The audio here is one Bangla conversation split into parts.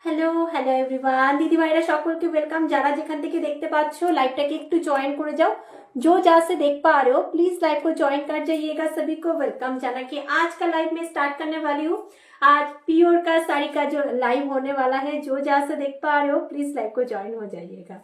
হ্যালো হ্যালো এভরিওয়ান, दीदी भाईरा সকলকে वेलकम। যারা যেখান থেকে দেখতে পাচ্ছো লাইভটাকে একটু জয়েন করে যাও। जो जहाँ से देख पा रहे हो प्लीज लाइव को ज्वाइन कर जाइएगा। सभी को वेलकम जाना कि आज का लाइव में स्टार्ट करने वाली हूँ। आज प्योर का साड़ी का जो लाइव होने वाला है, जो जहाँ से देख पा रहे हो प्लीज लाइव को ज्वाइन हो जाइएगा।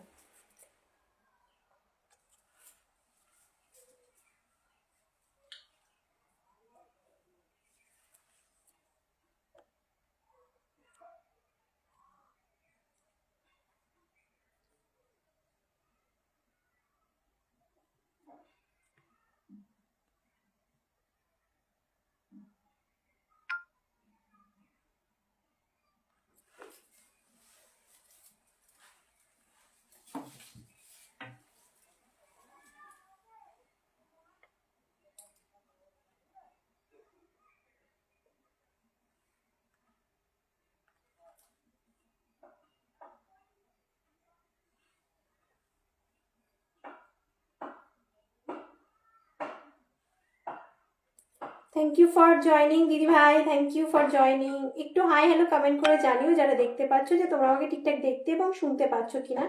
थैंक यू फॉर জয়নিং দিদি ভাই, থ্যাংক ইউ ফর জয়নিং। একটু হাই হ্যালো কমেন্ট করে জানিও যারা দেখতে পাচ্ছ যে তোমরা আমাকে ঠিকঠাক দেখতে এবং শুনতে পাচ্ছ কিনা।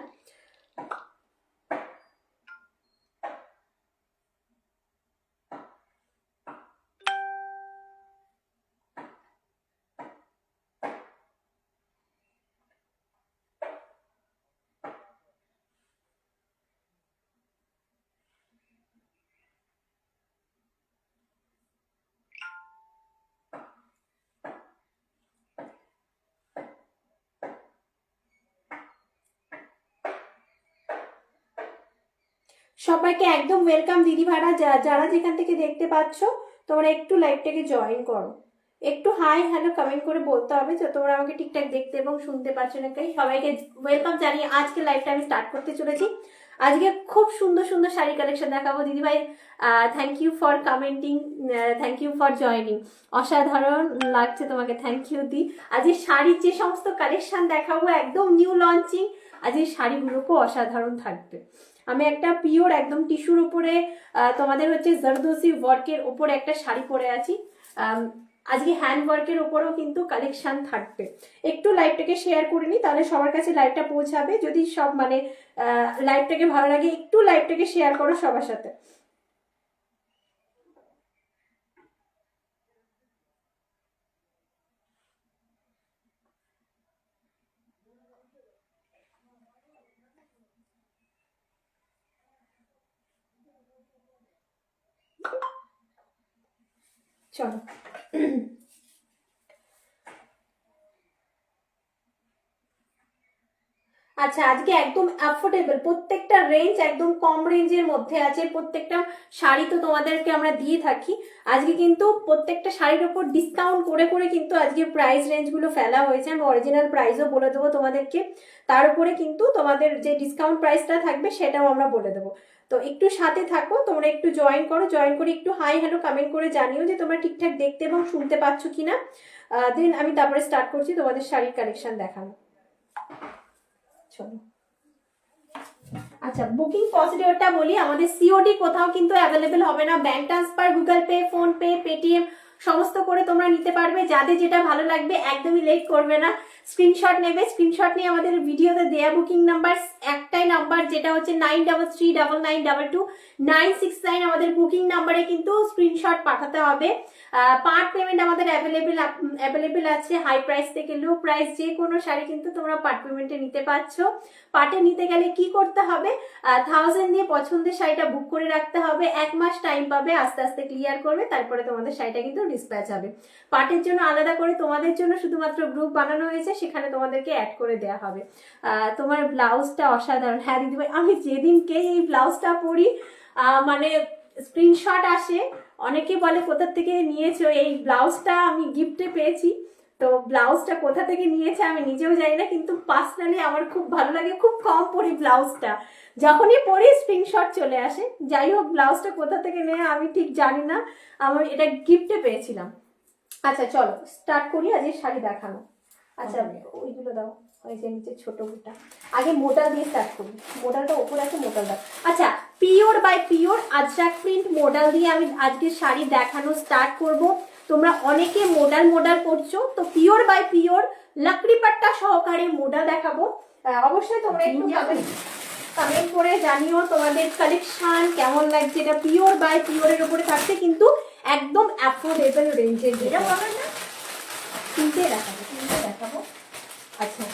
সবাইকে একদম ওয়েলকাম দিদি ভাইরা, যারা যেখান থেকে দেখতে পাচ্ছ তোমরা একটু লাইভটাকে জয়েন করো। একটু হাই হ্যালো কমেন্ট করে বলতে হবে যে তোমরা আমাকে ঠিকঠাক দেখতে এবং শুনতে পাচ্ছ নাকি। সবাইকে ওয়েলকাম জানিয়ে আজকে লাইভটা আমি স্টার্ট করতে চলেছি। আজকে খুব সুন্দর সুন্দর শাড়ি কালেকশন দেখাবো দিদি ভাই। Thank you for commenting, thank you for joining. অসাধারণ লাগছে তোমাকে, থ্যাংক ইউ দি। আজকে শাড়ির যে সমস্ত কালেকশন দেখাবো একদম নিউ লঞ্চিং, আজকে শাড়িগুলোকেও অসাধারণ থাকবে। আমি একটা পিওর একদম টিস্যুর উপরে তোমাদের হচ্ছে জরদোসি ওয়ার্কের উপরে একটা শাড়ি পরে আছি। আজকে হ্যান্ড ওয়ার্কের উপরেও কিন্তু কালেকশন থাকবে। একটু লাইভটাকে শেয়ার করে নিই, তাহলে সবার কাছে লাইভটা পৌঁছাবে। যদি সব মানে লাইভটাকে ভালো লাগে একটু লাইভটাকে শেয়ার করো সবার সাথে। চলো আচ্ছা, আজকে একদম অ্যাফোর্ডেবল, প্রত্যেকটা রেঞ্জ একদম কম রেঞ্জের মধ্যে আছে। প্রত্যেকটা শাড়ি তো তোমাদেরকে আমরা দিয়ে থাকি। আজকে কিন্তু প্রত্যেকটা শাড়ির ওপর ডিসকাউন্ট করে করে কিন্তু আজকে প্রাইস রেঞ্জগুলো ফেলা হয়েছে। আমি অরিজিনাল প্রাইসও বলে দেবো তোমাদেরকে, তার উপরে কিন্তু তোমাদের যে ডিসকাউন্ট প্রাইসটা থাকবে সেটাও আমরা বলে দেবো। তো একটু সাথে থাকো, তোমরা একটু জয়েন করো, জয়েন করে একটু হাই হ্যালো কমেন্ট করে জানিও যে তোমরা ঠিকঠাক দেখতে এবং শুনতে পাচ্ছ কিনা। দেন আমি তারপরে স্টার্ট করছি তোমাদের শাড়ির কালেকশন দেখানো। চলো আচ্ছা, বুকিং প্রসিডিওরটা বলি। আমাদের সিওডি কোথাও কিন্তু অ্যাভেলেবেল হবে না। Bank transfer, Google pay, phone pay, Paytm সমস্ত করে তোমরা নিতে পারবে। যাদের যেটা ভালো লাগবে একদমই লেট করবে না, স্ক্রিনশট নেবে। স্ক্রিনশট নিয়ে আমাদের ভিডিওতে দেয়া বুকিং নাম্বার একটাই নাম্বার, যেটা হচ্ছে 9339929669 আমাদের বুকিং নাম্বারে কিন্তু স্ক্রিনশট পাঠাতে হবে। পার্ট পেমেন্ট আমাদের অ্যাভেলেবেল আছে। হাই প্রাইস থেকে লো প্রাইস যে কোনো শাড়ি কিন্তু তোমরা পার্ট পেমেন্টে নিতে পারছো। পার্টে নিতে গেলে কি করতে হবে, 1000 দিয়ে পছন্দের শাড়িটা বুক করে রাখতে হবে। 1 মাস টাইম পাবে, আস্তে আস্তে ক্লিয়ার করবে, তারপরে তোমাদের শাড়িটা কিন্তু ডিসপ্যাচ হবে। পার্টের জন্য আলাদা করে তোমাদের জন্য শুধুমাত্র গ্রুপ বানানো হয়েছে, সেখানে তোমাদেরকে অ্যাড করে দেওয়া হবে। তোমার ব্লাউজটা অসাধারণ। হ্যাঁ দিদিভাই, আমি যেদিনকে এই ব্লাউজটা পরি মানে স্ক্রিনশট আসে, অনেকে বলে কোথা থেকে নিয়েছো এই ব্লাউজটা, আমি গিফটে পেয়েছি। তো ব্লাউজটা কোথা থেকে নিয়েছে আমি নিজেও জানি না, কিন্তু পার্সোনালি আমার খুব ভালো লাগে। খুব কম পরি ব্লাউজটা, যখনই পরি স্ক্রিনশট চলে আসে। যাই হোক, ব্লাউজটা কোথা থেকে নেয় আমি ঠিক জানি না, আমি এটা গিফটে পেয়েছিলাম। আচ্ছা চলো স্টার্ট করি আজকে শাড়ি দেখানো। আচ্ছা ওইগুলো দাও, ওই যে নিচে ছোট গুটা। আগে মোডাল দিয়ে স্টার্ট করি, মোডালটা ওপরে আছে, মোডাল দাও। আচ্ছা, pure by pure Ajrakh print modal দিয়ে আমি আজকে শাড়ি দেখানো স্টার্ট করব। তোমরা অনেকে মোডাল করছো, তো পিওর বাই পিওর লাকড়ি পাট্টা সহকারে মোডাল দেখাবো। অবশ্যই তোমরা একটু কমেন্ট করে জানিও তোমাদের কালেকশন কেমন লাগছে। এটা পিওর বাই পিওরের উপরে থাকছে, কিন্তু একদম অ্যাফোর্ডেবল রেঞ্জের। যেটা বলেন না, তিনটে দেখাবো। আচ্ছা,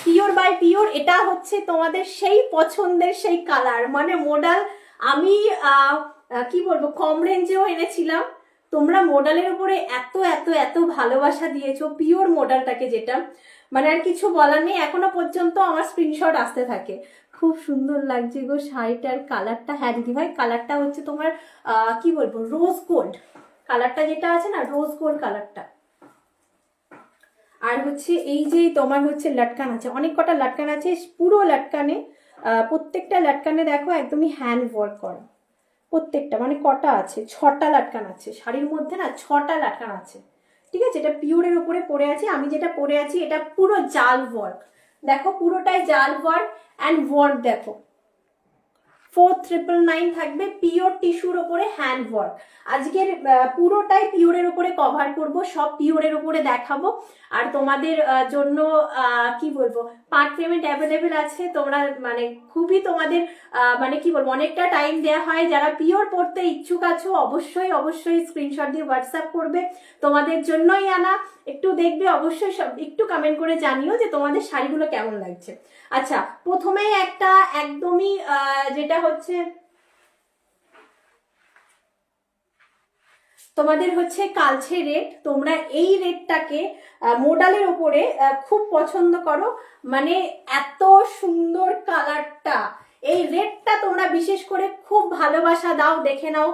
পিওর বাই পিওর, এটা হচ্ছে তোমাদের সেই পছন্দের সেই কালার, মানে মডেল আমি কি বলবো, কম রেঞ্জেও এনেছিলাম। তোমরা মডেলের উপরে এত এত এত ভালোবাসা দিয়েছো পিওর মডেলটাকে, যেটা মানে আর কিছু বলার নেই। এখনো পর্যন্ত আমার স্ক্রিনশট আসতে থাকে। খুব সুন্দর লাগছে গো শাড়িটার কালারটা। হ্যাঁ দিদি ভাই, কালারটা হচ্ছে তোমার কি বলবো, রোজ গোল্ড কালারটা যেটা আছে না, রোজ গোল্ড কালারটা। আর হচ্ছে এই যে তোমার হচ্ছে লটকান আছে, অনেক কটা লটকান আছে, পুরো লটকানে প্রত্যেকটা লটকানে দেখো একদমই হ্যান্ড ওয়ার্ক করা। প্রত্যেকটা মানে কটা আছে, 6টা লটকান আছে শাড়ির মধ্যে না, 6টা লটকান আছে। ঠিক আছে, এটা পিওরের উপরে পরে আছে। আমি যেটা পরে আছি এটা পুরো জাল ওয়ার্ক, দেখো পুরোটাই জাল ওয়ার্ক অ্যান্ড ওয়ার্ক। দেখো 4999 থাকবে, পিওর টিস্যুর ওপরে হ্যান্ড ওয়ার্ক। আজকের পুরোটাই পিওরের উপরে কভার করব, সব পিওরের উপরে দেখাবো। আর তোমাদের জন্য কি বলবো, পার্ট পেমেন্ট অ্যাভেলেবেল আছে। তোমরা মানে খুবই তোমাদের মানে কি বলবো, অনেকটা টাইম দেওয়া হয়। যারা পিওর পড়তে ইচ্ছুক আছো অবশ্যই অবশ্যই স্ক্রিনশট দিয়ে হোয়াটসঅ্যাপ করবে, তোমাদের জন্যই আনা। একটু দেখবে অবশ্যই, সব একটু কমেন্ট করে জানিও যে তোমাদের শাড়িগুলো কেমন লাগছে। আচ্ছা, প্রথমেই একটা একদমই যেটা হচ্ছে তোমাদের হচ্ছে কালচে রেড। তোমরা এই রেডটাকে মোডালের ওপরে খুব পছন্দ করো, মানে এত সুন্দর কালারটা। এই রেডটা তোমরা বিশেষ করে খুব ভালোবাসা দাও। দেখে নাও,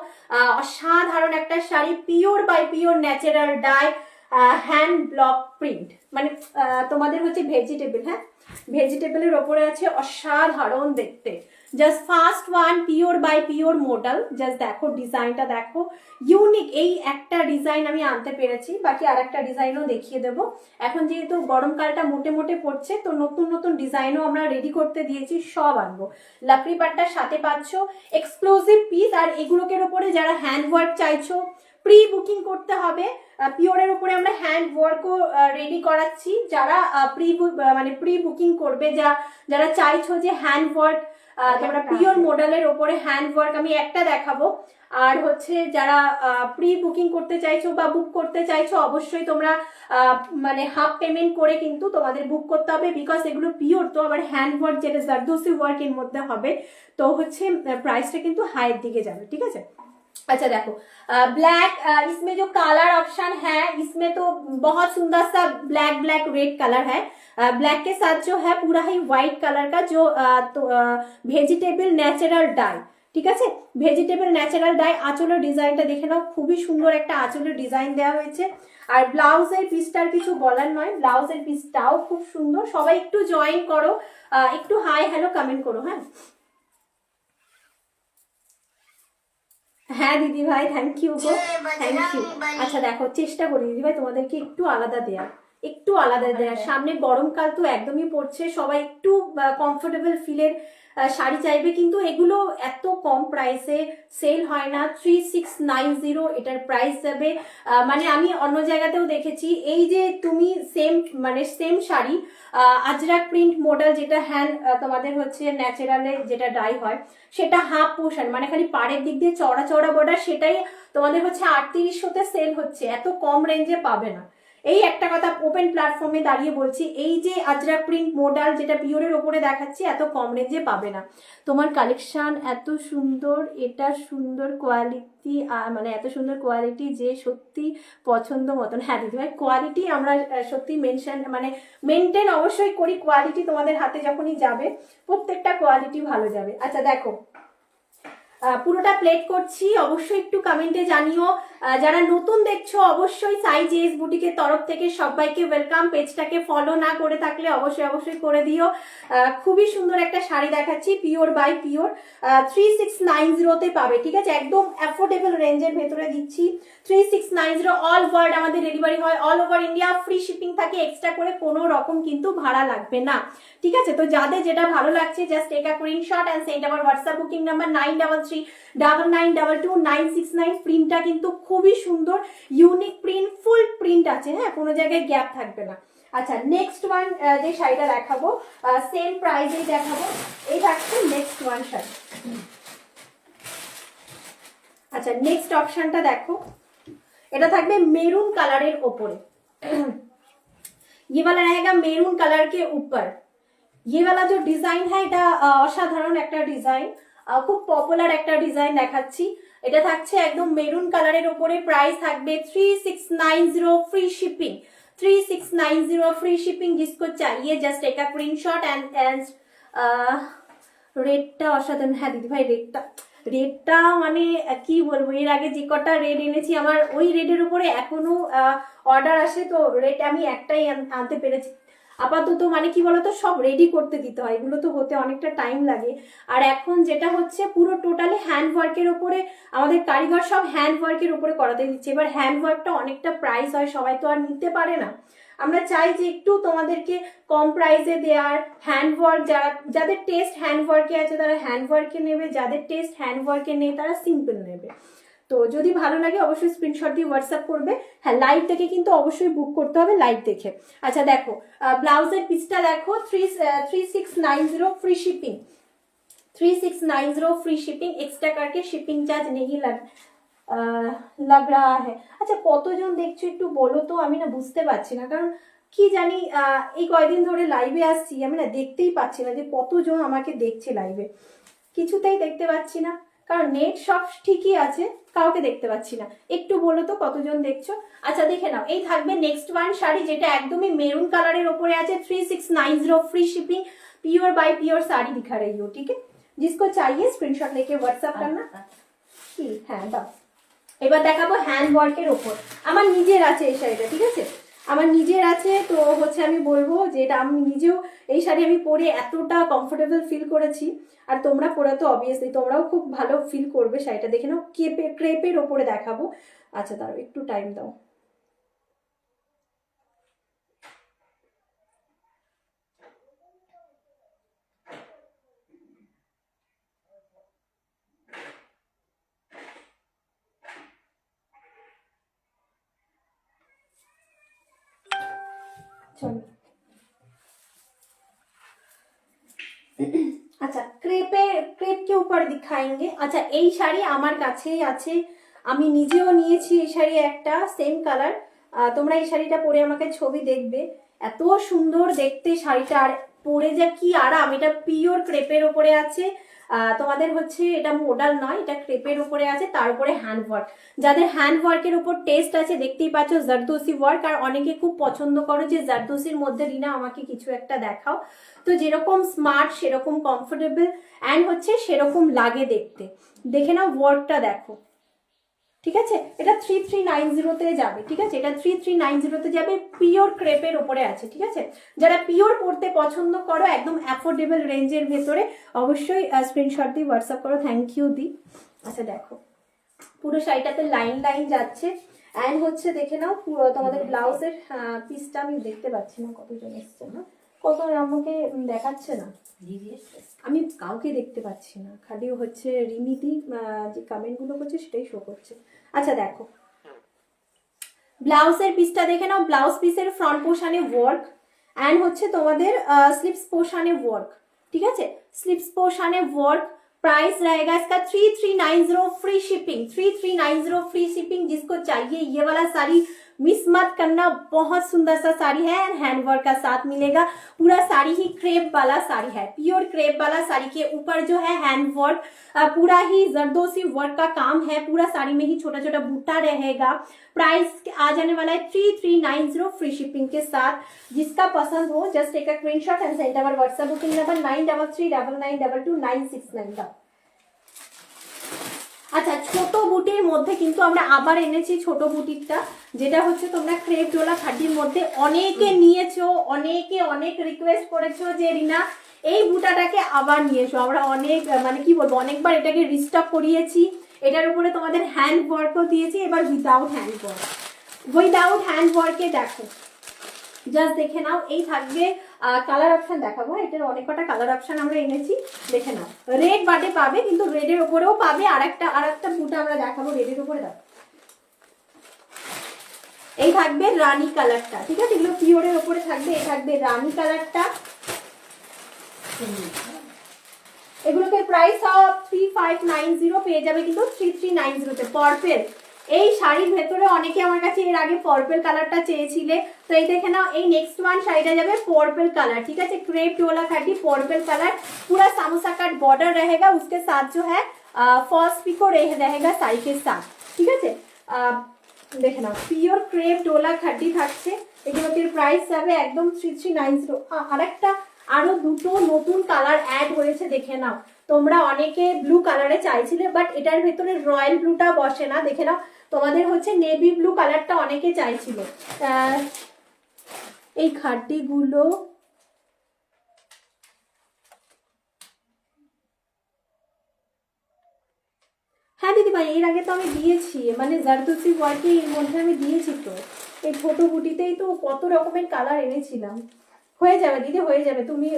অসাধারণ একটা sari, pure by pure natural dye, hand block print, মানে তোমাদের হচ্ছে ভেজিটেবল। হ্যাঁ, ভেজিটেবলের ওপরে আছে, অসাধারণ দেখতে। Just first one, pure by pure model. Just দেখো ডিজাইনটা দেখো, ইউনিক। এই একটা ডিজাইন আমি আনতে পেরেছি, বাকি আর একটা ডিজাইনও দেখিয়ে দেবো। এখন যেহেতু গরমকালটা মোটে মোটে পড়ছে, তো নতুন নতুন ডিজাইনও আমরা রেডি করতে দিয়েছি, সব আনবো। লাকড়ি পাট্টার সাথে পাচ্ছ এক্সক্লুসিভ পিস। আর এগুলোকের ওপরে যারা হ্যান্ড ওয়ার্ক চাইছো, প্রি বুকিং করতে হবে। পিওরের উপরে আমরা হ্যান্ড ওয়ার্কও রেডি করাচ্ছি। যারা প্রি বুকিং করবে, যারা চাইছো যে হ্যান্ড ওয়ার্ক, তোমরা পিওর মডেলের ওপরে হ্যান্ড ওয়ার্ক, আমি একটা দেখাবো। আর হচ্ছে যারা প্রি বুকিং করতে চাইছো বা বুক করতে চাইছো, অবশ্যই তোমরা মানে হাফ পেমেন্ট করে কিন্তু তোমাদের বুক করতে হবে, বিকজ এগুলো পিওর তো। আবার হ্যান্ড ওয়ার্ক যেটা জারদোসি ওয়ার্কের মধ্যে হবে, তো হচ্ছে প্রাইসটা কিন্তু হাইয়ের দিকে যাবে। ঠিক আছে, अच्छा देखो ब्लैक, इसमें जो कलर ऑप्शन है, इसमें तो बहुत सुंदर सा ब्लैक ब्लैक रेड कलर है। ब्लैक के साथ जो है पूरा ही व्हाइट कलर का जो ভেজিটেবল ন্যাচারাল ডাই। ঠিক আছে, ভেজিটেবল ন্যাচারাল ডাই। আঁচলের ডিজাইনটা দেখে নাও, খুবই সুন্দর একটা আঁচলের ডিজাইন দেওয়া হয়েছে। আর ব্লাউজের পিসটার কিছু বলার নয়, ব্লাউজের পিসটাও খুব সুন্দর। সবাই একটু জয়েন করো, একটু হাই হ্যালো কমেন্ট করো। হ্যাঁ হ্যাঁ দিদি ভাই, থ্যাংক ইউ গো, থ্যাংক ইউ। আচ্ছা দেখো, চেষ্টা করি দিদি ভাই তোমাদেরকে একটু আলাদা দেওয়ার, একটু আলাদা দেওয়ার। সামনে গরমকাল তো একদমই পড়ছে, সবাই একটু কমফোর্টেবল ফিলের শাড়ি চাইবে, কিন্তু এগুলো এত কম প্রাইসে সেল হয় না। 3690 এটার প্রাইস যাবে। মানে আমি অন্য জায়গাতেও দেখেছি, এই যে তুমি same sari Ajrak print model, যেটা হ্যান্ড তোমাদের হচ্ছে ন্যাচারালে যেটা ডাই হয়, সেটা হাফ পোর্শন, মানে খালি পাড়ের দিক দিয়ে চওড়া চওড়া বর্ডার, সেটাই তোমাদের হচ্ছে 3800-তে সেল হচ্ছে। এত কম রেঞ্জে পাবে না। এই একটা কথা ওপেন প্ল্যাটফর্মে দাঁড়িয়ে বলছি, এই যে আজরাক প্রিন্ট মডেল যেটা পিওরের ওপরে দেখাচ্ছি, এত কম রেঞ্জে পাবে না। তোমার কালেকশন এত সুন্দর, এটা সুন্দর কোয়ালিটি, মানে এত সুন্দর কোয়ালিটি যে সত্যি পছন্দ মতন। হ্যাঁ দিদিভাই, কোয়ালিটি আমরা সত্যি মেনটেন অবশ্যই করি। কোয়ালিটি তোমাদের হাতে যখনই যাবে, প্রত্যেকটা কোয়ালিটি ভালো যাবে। আচ্ছা দেখো, পুরোটা প্লেট করছি, অবশ্যই একটু কমেন্টে জানিও। যারা নতুন দেখছো অবশ্যই সাইজ এস বুটিকের তরফ থেকে সবাইকে ওয়েলকাম। পেজটাকে ফলো না করে থাকলে অবশ্যই অবশ্যই করে দিও। খুবই সুন্দর একটা শাড়ি দেখাচ্ছি, পিওর বাই পিওর, 3690-তে পাবে। ঠিক আছে, একদম অ্যাফোর্ডেবল রেঞ্জের ভেতরে দিচ্ছি। 3690, অল ওয়ার্ল্ড আমাদের ডেলিভারি হয়, all over India, free shipping থাকে, এক্সট্রা করে কোনো রকম কিন্তু ভাড়া লাগবে না। ঠিক আছে, তো যাদের যেটা ভালো লাগছে just take a screenshot and send our WhatsApp booking number 9339929669। প্রিন্টটা কিন্তু খুবই সুন্দর, ইউনিক প্রিন্ট, ফুল প্রিন্ট আছে। হ্যাঁ, কোনো জায়গায় গ্যাপ থাকবে না। আচ্ছা নেক্সট ওয়ান যে শাড়িটা দেখাবো সেম প্রাইসেই দেখাবো, এই থাকছে নেক্সট ওয়ান শাড়ি। আচ্ছা নেক্সট অপশনটা দেখো, এটা থাকবে মেরুন কালারের ওপরে। ये वाला रहेगा मेरून कलर के ऊपर। ये वाला जो डिजाइन है এটা অসাধারণ একটা ডিজাইন, খুব পপুলার একটা ডিজাইন দেখাচ্ছি। এটা থাকছে একদম মেরুন কালারের উপরে, প্রাইস থাকবে 3690 फ्री शिपिंग, 3690 फ्री शिपिंग। जिसको चाहिए जस्ट एक स्क्रीनशॉट एंड রেটটা অসাধারণ। হ্যাঁ দিদি ভাই রেটটা মানে কি বলবো, এর আগে যে কটা রেট এনেছি আমার ওই রেটের উপরে এখনো অর্ডার আসে, তো রেট আমি একটাই আনতে পেরেছি আপাতত। মানে কি বলতো সব রেডি করতে দিতে হয়, এগুলো তো হতে অনেকটা টাইম লাগে। আর এখন যেটা হচ্ছে পুরো টোটালি হ্যান্ড ওয়ার্কের উপরে, আমাদের কারিগর সব হ্যান্ড ওয়ার্কের উপরে করাতে দিচ্ছে। এবার হ্যান্ড ওয়ার্কটা অনেকটা প্রাইস হয়, সবাই তো আর নিতে পারে না। আমরা চাই যে একটু তোমাদেরকে কম প্রাইসে দেওয়ার। হ্যান্ড ওয়ার্ক যাদের টেস্ট হ্যান্ড ওয়ার্কে আছে তারা হ্যান্ড ওয়ার্কে নেবে, যাদের টেস্ট হ্যান্ড ওয়ার্কে নেই তারা সিম্পল নেবে। তো যদি ভালো লাগে অবশ্যই স্ক্রিনশট দিয়ে হোয়াটসঅ্যাপ করবে। হ্যাঁ লাইভ দেখে কিন্তু অবশ্যই বুক করতে হবে, লাইভ দেখে। আচ্ছা দেখো ব্লাউজের পিসটা দেখো, 3690 free shipping, 3690 free shipping, extra करके शिपिंग चार्ज नहीं लग रहा है। আচ্ছা কতজন দেখছো একটু বলো তো, আমি না বুঝতে পারছি না, কারণ কি জানি এই কয়দিন ধরে লাইভে আসছি আমি না দেখতেই পাচ্ছি না যে কতজন আমাকে দেখছে লাইভে, কিছুতেই দেখতে পাচ্ছি না, কারণ নেট সব ঠিকই আছে, কাউকে দেখতে পাচ্ছি না। একটু বলো তো কতজন দেখছো। আচ্ছা দেখে নাও, এই থাকবে নেক্সট ওয়ান শাড়ি যেটা একদমই মেরুন কালারের ওপরে আছে, 3690 free shipping, pure by pure sari दिखा रही हो, ठीक है। जिसको चाहिए स्क्रीनशॉट लेके व्हाट्सएप करना। হ্যাঁ দাও। এবার দেখাবো হ্যান্ড ওয়ার্কের ওপর, আমার নিজের আছে এই শাড়িটা, ঠিক আছে আমার নিজের আছে। তো হচ্ছে আমি বলবো যে এটা আমি নিজেও এই শাড়ি আমি পরে এতটা কমফোর্টেবল ফিল করেছি, আর তোমরা পরে তো অবভিয়াসলি তোমরাও খুব ভালো ফিল করবে শাড়িটা। দেখে নাও ক্রেপের ওপরে দেখাবো। আচ্ছা দাঁড়াও একটু টাইম দাও। চলো আচ্ছা ক্রেপ के ऊपर दिखाएंगे। আচ্ছা এই শাড়ি আমার কাছেই আছে, আমি নিজেও নিয়েছি এই শাড়ি একটা সেম কালার। তোমরা এই শাড়িটা পরে আমাকে ছবি দেখবে, এত সুন্দর দেখতে শাড়িটা, আর পরে যা কি আরাম। এটা পিওর ক্রেপের উপরে আছে, তোমাদের হচ্ছে এটা মডাল নয়, এটা ক্রেপের উপরে আছে, তার উপরে হ্যান্ড ওয়ার্ক। যাদের হ্যান্ড ওয়ার্কের উপর টেস্ট আছে দেখতেই পাচ্ছ জারদোসি ওয়ার্ক, আর অনেকে খুব পছন্দ করো যে জারদোসির মধ্যে রিনা আমাকে কিছু একটা দেখাও। তো যেরকম স্মার্ট সেরকম কমফোর্টেবল অ্যান্ড হচ্ছে সেরকম লাগে দেখতে। দেখে নাও ওয়ার্কটা দেখো, ঠিক আছে। এটা 3390 যাবে, ঠিক আছে এটা 3390 যাবে, পিওর ক্রেপের উপরে আছে, ঠিক আছে। যারা পিওর পড়তে পছন্দ করো একদম অ্যাফোর্ডেবল রেঞ্জের ভেতরে অবশ্যই স্ক্রিনশট দিয়ে হোয়াটসঅ্যাপ করো। থ্যাংক ইউ দি। আচ্ছা দেখো পুরো শাড়িটাতে লাইন লাইন যাচ্ছে, অ্যান্ড হচ্ছে দেখে নাও পুরো তোমাদের ব্লাউজের পিসটা আমি দেখতে পাচ্ছি না কতজন এসছে না, কত আমাকে দেখাচ্ছে না, আমি কাউকে দেখতে পাচ্ছি না, খালি হচ্ছে রিমিদি যে কমেন্টগুলো করছে সেটাই শো করছে। আচ্ছা দেখো ব্লাউজের পিসটা দেখে নাও, ব্লাউজ পিসের ফ্রন্ট পোর্শনে ওয়ার্ক অ্যান্ড হচ্ছে তোমাদের স্লিপস পোর্শনে ওয়ার্ক, ঠিক আছে স্লিপস পোর্শনে ওয়ার্ক। प्राइस रहेगा इसका 3390 फ्री शिपिंग, 3390 फ्री शिपिंग। जिसको चाहिए ये वाला साड़ी मिस मत करना, बहुत सुंदर सा साड़ी है, हैंड वर्क का साथ मिलेगा। पूरा साड़ी ही क्रेप वाला साड़ी है, प्योर क्रेप वाला साड़ी के ऊपर जो है हैंड वर्क, पूरा ही जरदोसी वर्क का काम है, पूरा साड़ी में ही छोटा छोटा बूटा रहेगा। प्राइस आ जाने वाला है 3390 फ्री शिपिंग के साथ। जिसका पसंद हो just take a screenshot and send our WhatsApp booking number 9339922962। আচ্ছা ছোট বুটির মধ্যে কিন্তু আমরা আবার এনেছি ছোট বুটিরটা, যেটা হচ্ছে তোমরা ক্রেপ ডোলা খাটির মধ্যে অনেকে নিয়েছো, অনেকে অনেক রিকোয়েস্ট করেছো যে রিনা এই বুটাটাকে আবার নিয়ে এসো। আমরা অনেক মানে কি বলবো অনেকবার এটাকে রিস্টক করিয়েছি, এটার উপরে তোমাদের হ্যান্ড ওয়ার্কও দিয়েছি। এবার without hand work, without hand ওয়ার্কে দেখো জাস্ট দেখে নাও। এই থাকবে কালার অপশন দেখাবো, এটার অনেক কটা কালার অপশন আমরা এনেছি, দেখে নাও। রেড বাটে পাবে কিন্তু রেডের ওপরেও পাবে, আর একটা বুটা আমরা দেখাবো রেডের উপরে। দেখো এই থাকবে রানী কালারটা, ঠিক আছে, এগুলো পিওরের ওপরে থাকবে। এই থাকবে রানী কালারটা, এগুলোকে প্রাইস 3590 পেয়ে যাবে কিন্তু 3390 পার্পেল। এই শাড়ির ভেতরে অনেকে আমার কাছে এর আগে পার্পল কালারটা চেয়েছিলে, তো এই দেখে নাও, এই নেক্সট ওয়ান শাড়িটা যাবে পার্পল कालर, ठीक है, क्रेप डोला खाटी पार्पल कलर, पूरा सामोसा कट बॉर्डर रहेगा, उसके साथ जो है फॉल्स पिको रहेगा साड़ी के साथ, ठीक है। দেখে নাও পিওর ক্রেপ ডোলা খাটি থাকছে, এগুলোর প্রাইস যাবে একদম 3390। আরেকটা আরো দুটো নতুন কালার অ্যাড হয়েছে, দেখে নাও। তোমরা অনেকে ব্লু কালারে চাইছিলে, বাট এটার ভেতরে রয়্যাল ব্লুটা বসে না, দেখে নাও। তোমাদের হচ্ছে নেভি ব্লু কালারটা অনেকে চাইছিল। এই খাটিগুলো হ্যাঁ দিদিভাই, এর আগে তো আমি দিয়েছি, মানে জারদোসি ওয়ার্কে এর মধ্যে আমি দিয়েছি তো, এই ছোট বুটিতেই তো কত রকমের কালার এনেছিলাম। হয়ে যাবে দিদি, হয়ে যাবে, তুমি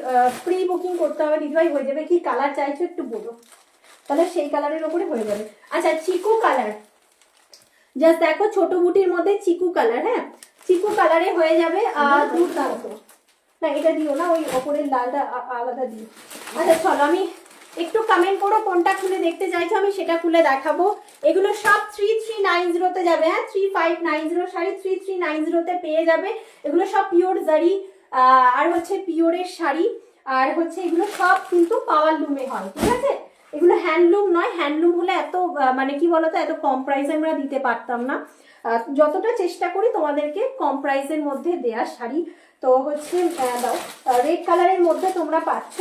প্রি বুকিং করতে হবে দিদিভাই, হয়ে যাবে। কি কালার চাইছো একটু বলো, তাহলে সেই কালারের ওপরে হয়ে যাবে। আচ্ছা চিকু কালার, জাস্ট দেখো ছোট বুটির মধ্যে চিকু কালার, হ্যাঁ চিকু কালারে হয়ে যাবে। দুর্দান্ত, না এটা দিও না, ওই ওপরের লালটা আলাদা দিও। আচ্ছা চলো আমি একটু কমেন্ট করো কোনটা খুলে দেখতে চাইছো, আমি সেটা খুলে দেখাবো। এগুলো সব 3390 যাবে, হ্যাঁ 3590 শাড়ি 3390 পেয়ে যাবে। এগুলো সব পিওর জারি আর হচ্ছে পিওরের শাড়ি, আর হচ্ছে এগুলো সব কিন্তু পাওয়ার লুমে হয়, ঠিক আছে। এগুলো হ্যান্ডলুম নয়, হ্যান্ডলুম হলে এত মানে কি বলতো, এত কম প্রাইসে আমরা দিতে পারতাম না। যতটা চেষ্টা করি তোমাদেরকে কম প্রাইসের মধ্যে দেওয়ার শাড়ি। তো হচ্ছে দাও, রেড কালারের মধ্যে তোমরা পাচ্ছ,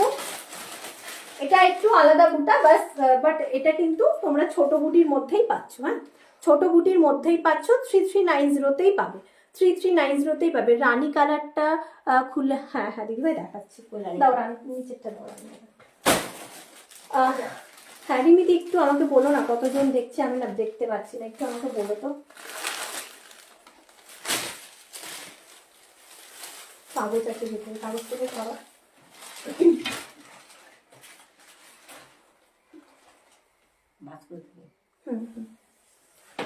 এটা একটু আলাদা বুটা বাস, বাট এটা কিন্তু তোমরা ছোট বুটির মধ্যেই পাচ্ছ, হ্যাঁ ছোট বুটির মধ্যেই পাচ্ছ, 3390তেই পাবে, 3390তেই পাবে। রানী কালারটা খুলে, হ্যাঁ হ্যাঁ দিদি ভাই দেখাচ্ছি, দাও রানী নিচেরটা দাও। হ্যাঁ রিমিদি একটু আমাকে বলো না কতজন দেখছে, আমি না দেখতে পাচ্ছি না, একটু আমাকে বলো তো। কাগজ আছে ভেতরে, কাগজ থেকে খাওয়া।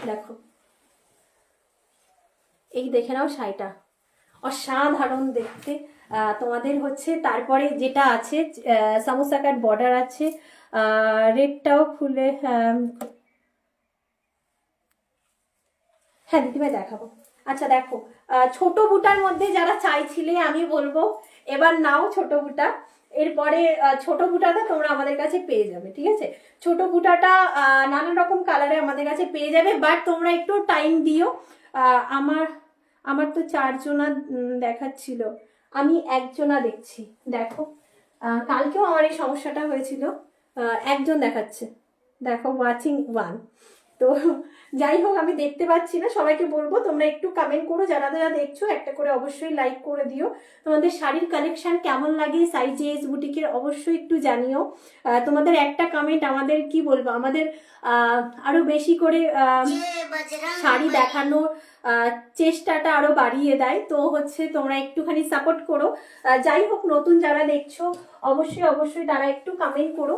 দেখো এই দেখে নাও শাড়িটা অসাধারণ দেখতে। তোমাদের হচ্ছে তারপরে যেটা আছে সামোসা কাট বর্ডার আছে, রেডটাও খুলে, হ্যাঁ দিদিভাই দেখাবো। আচ্ছা দেখো ছোট বুটার মধ্যে যারা চাইছিলে, আমি বলবো এবার নাও ছোট বুটা। এরপরে ছোট বুটাটা তোমরা আমাদের কাছে পেয়ে যাবে, ঠিক আছে। ছোট বুটাটা নানান রকম কালারে আমাদের কাছে পেয়ে যাবে, বাট তোমরা একটু টাইম দিও। আমার আমার তো 4 জনা দেখাচ্ছিল, আমি 1 জনা দেখছি। দেখো কালকেও আমার এই সমস্যাটা হয়েছিল, 1 জন দেখাচ্ছে, দেখো ওয়াচিং 1। তো যাই হোক আমি দেখতে পাচ্ছি না, সবাইকে বলবো তোমরা একটু কমেন্ট করো, যারা যারা দেখছো একটা করে অবশ্যই লাইক করে দিও। তোমাদের শাড়ির কালেকশন কেমন লাগে সাইজেস বুটিকের অবশ্যই একটু জানিও। তোমাদের একটা কমেন্ট আমাদের কি বলবো, আমাদের আরো বেশি করে শাড়ি দেখানোর চেষ্টাটা আরো বাড়িয়ে দেয়। তো হচ্ছে তোমরা একটুখানি সাপোর্ট করো। যাই হোক নতুন যারা দেখছো অবশ্যই অবশ্যই তারা একটু কমেন্ট করো।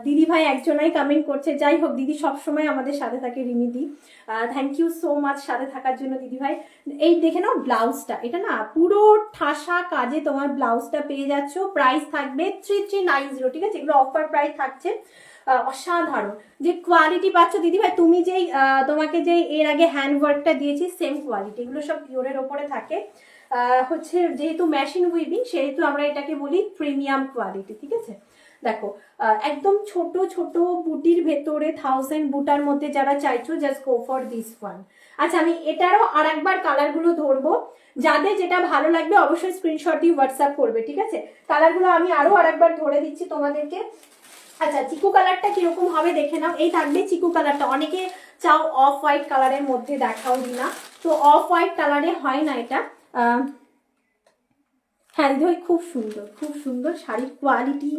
দিদি ভাই একজনাই কমেন্ট করছে, যাই হোক দিদি সবসময় আমাদের সাথে থাকে, রিমিদি থ্যাংক ইউ সো মাচ সাথে থাকার জন্য দিদি ভাই। এই দেখে নাও ব্লাউজটা, এটা না পুরো ঠাসা কাজে তোমার ব্লাউজটা পেয়ে যাচ্ছ, প্রাইস থাকবে 3390, ঠিক আছে, এগুলো অফার প্রাইস থাকছে। অসাধারণ যে কোয়ালিটি পাচ্ছ দিদি ভাই, তুমি যেই তোমাকে যেই এর আগে হ্যান্ড ওয়ার্কটা দিয়েছি সেম কোয়ালিটি, এগুলো সব পিওরের ওপরে থাকে। হচ্ছে যেহেতু মেশিন উইভিং সেহেতু আমরা এটাকে বলি প্রিমিয়াম কোয়ালিটি, ঠিক আছে। দেখো একদম ছোট ছোট বুটির ভেতরে 1000 বুটার মধ্যে যারা চাইছো just go for this one. আচ্ছা আমি এটারও আর একবার কালারগুলো ধরবো, যাদের যেটা ভালো লাগবে অবশ্যই স্ক্রিনশট দিয়ে হোয়াটসঅ্যাপ করবে, ঠিক আছে। কালারগুলো আমি আরো আরেকবার ধরে দিচ্ছি তোমাদেরকে। আচ্ছা চিকু কালারটা কিরকম হবে দেখে নাও, এই থাকবে চিকু কালারটা। অনেকে চাও অফ হোয়াইট কালারের মধ্যে দেখাও দিনা, তো অফ হোয়াইট কালারে হয় না এটা। হ্যাঁ দিদি খুব সুন্দর, খুব সুন্দর শাড়ির কোয়ালিটি,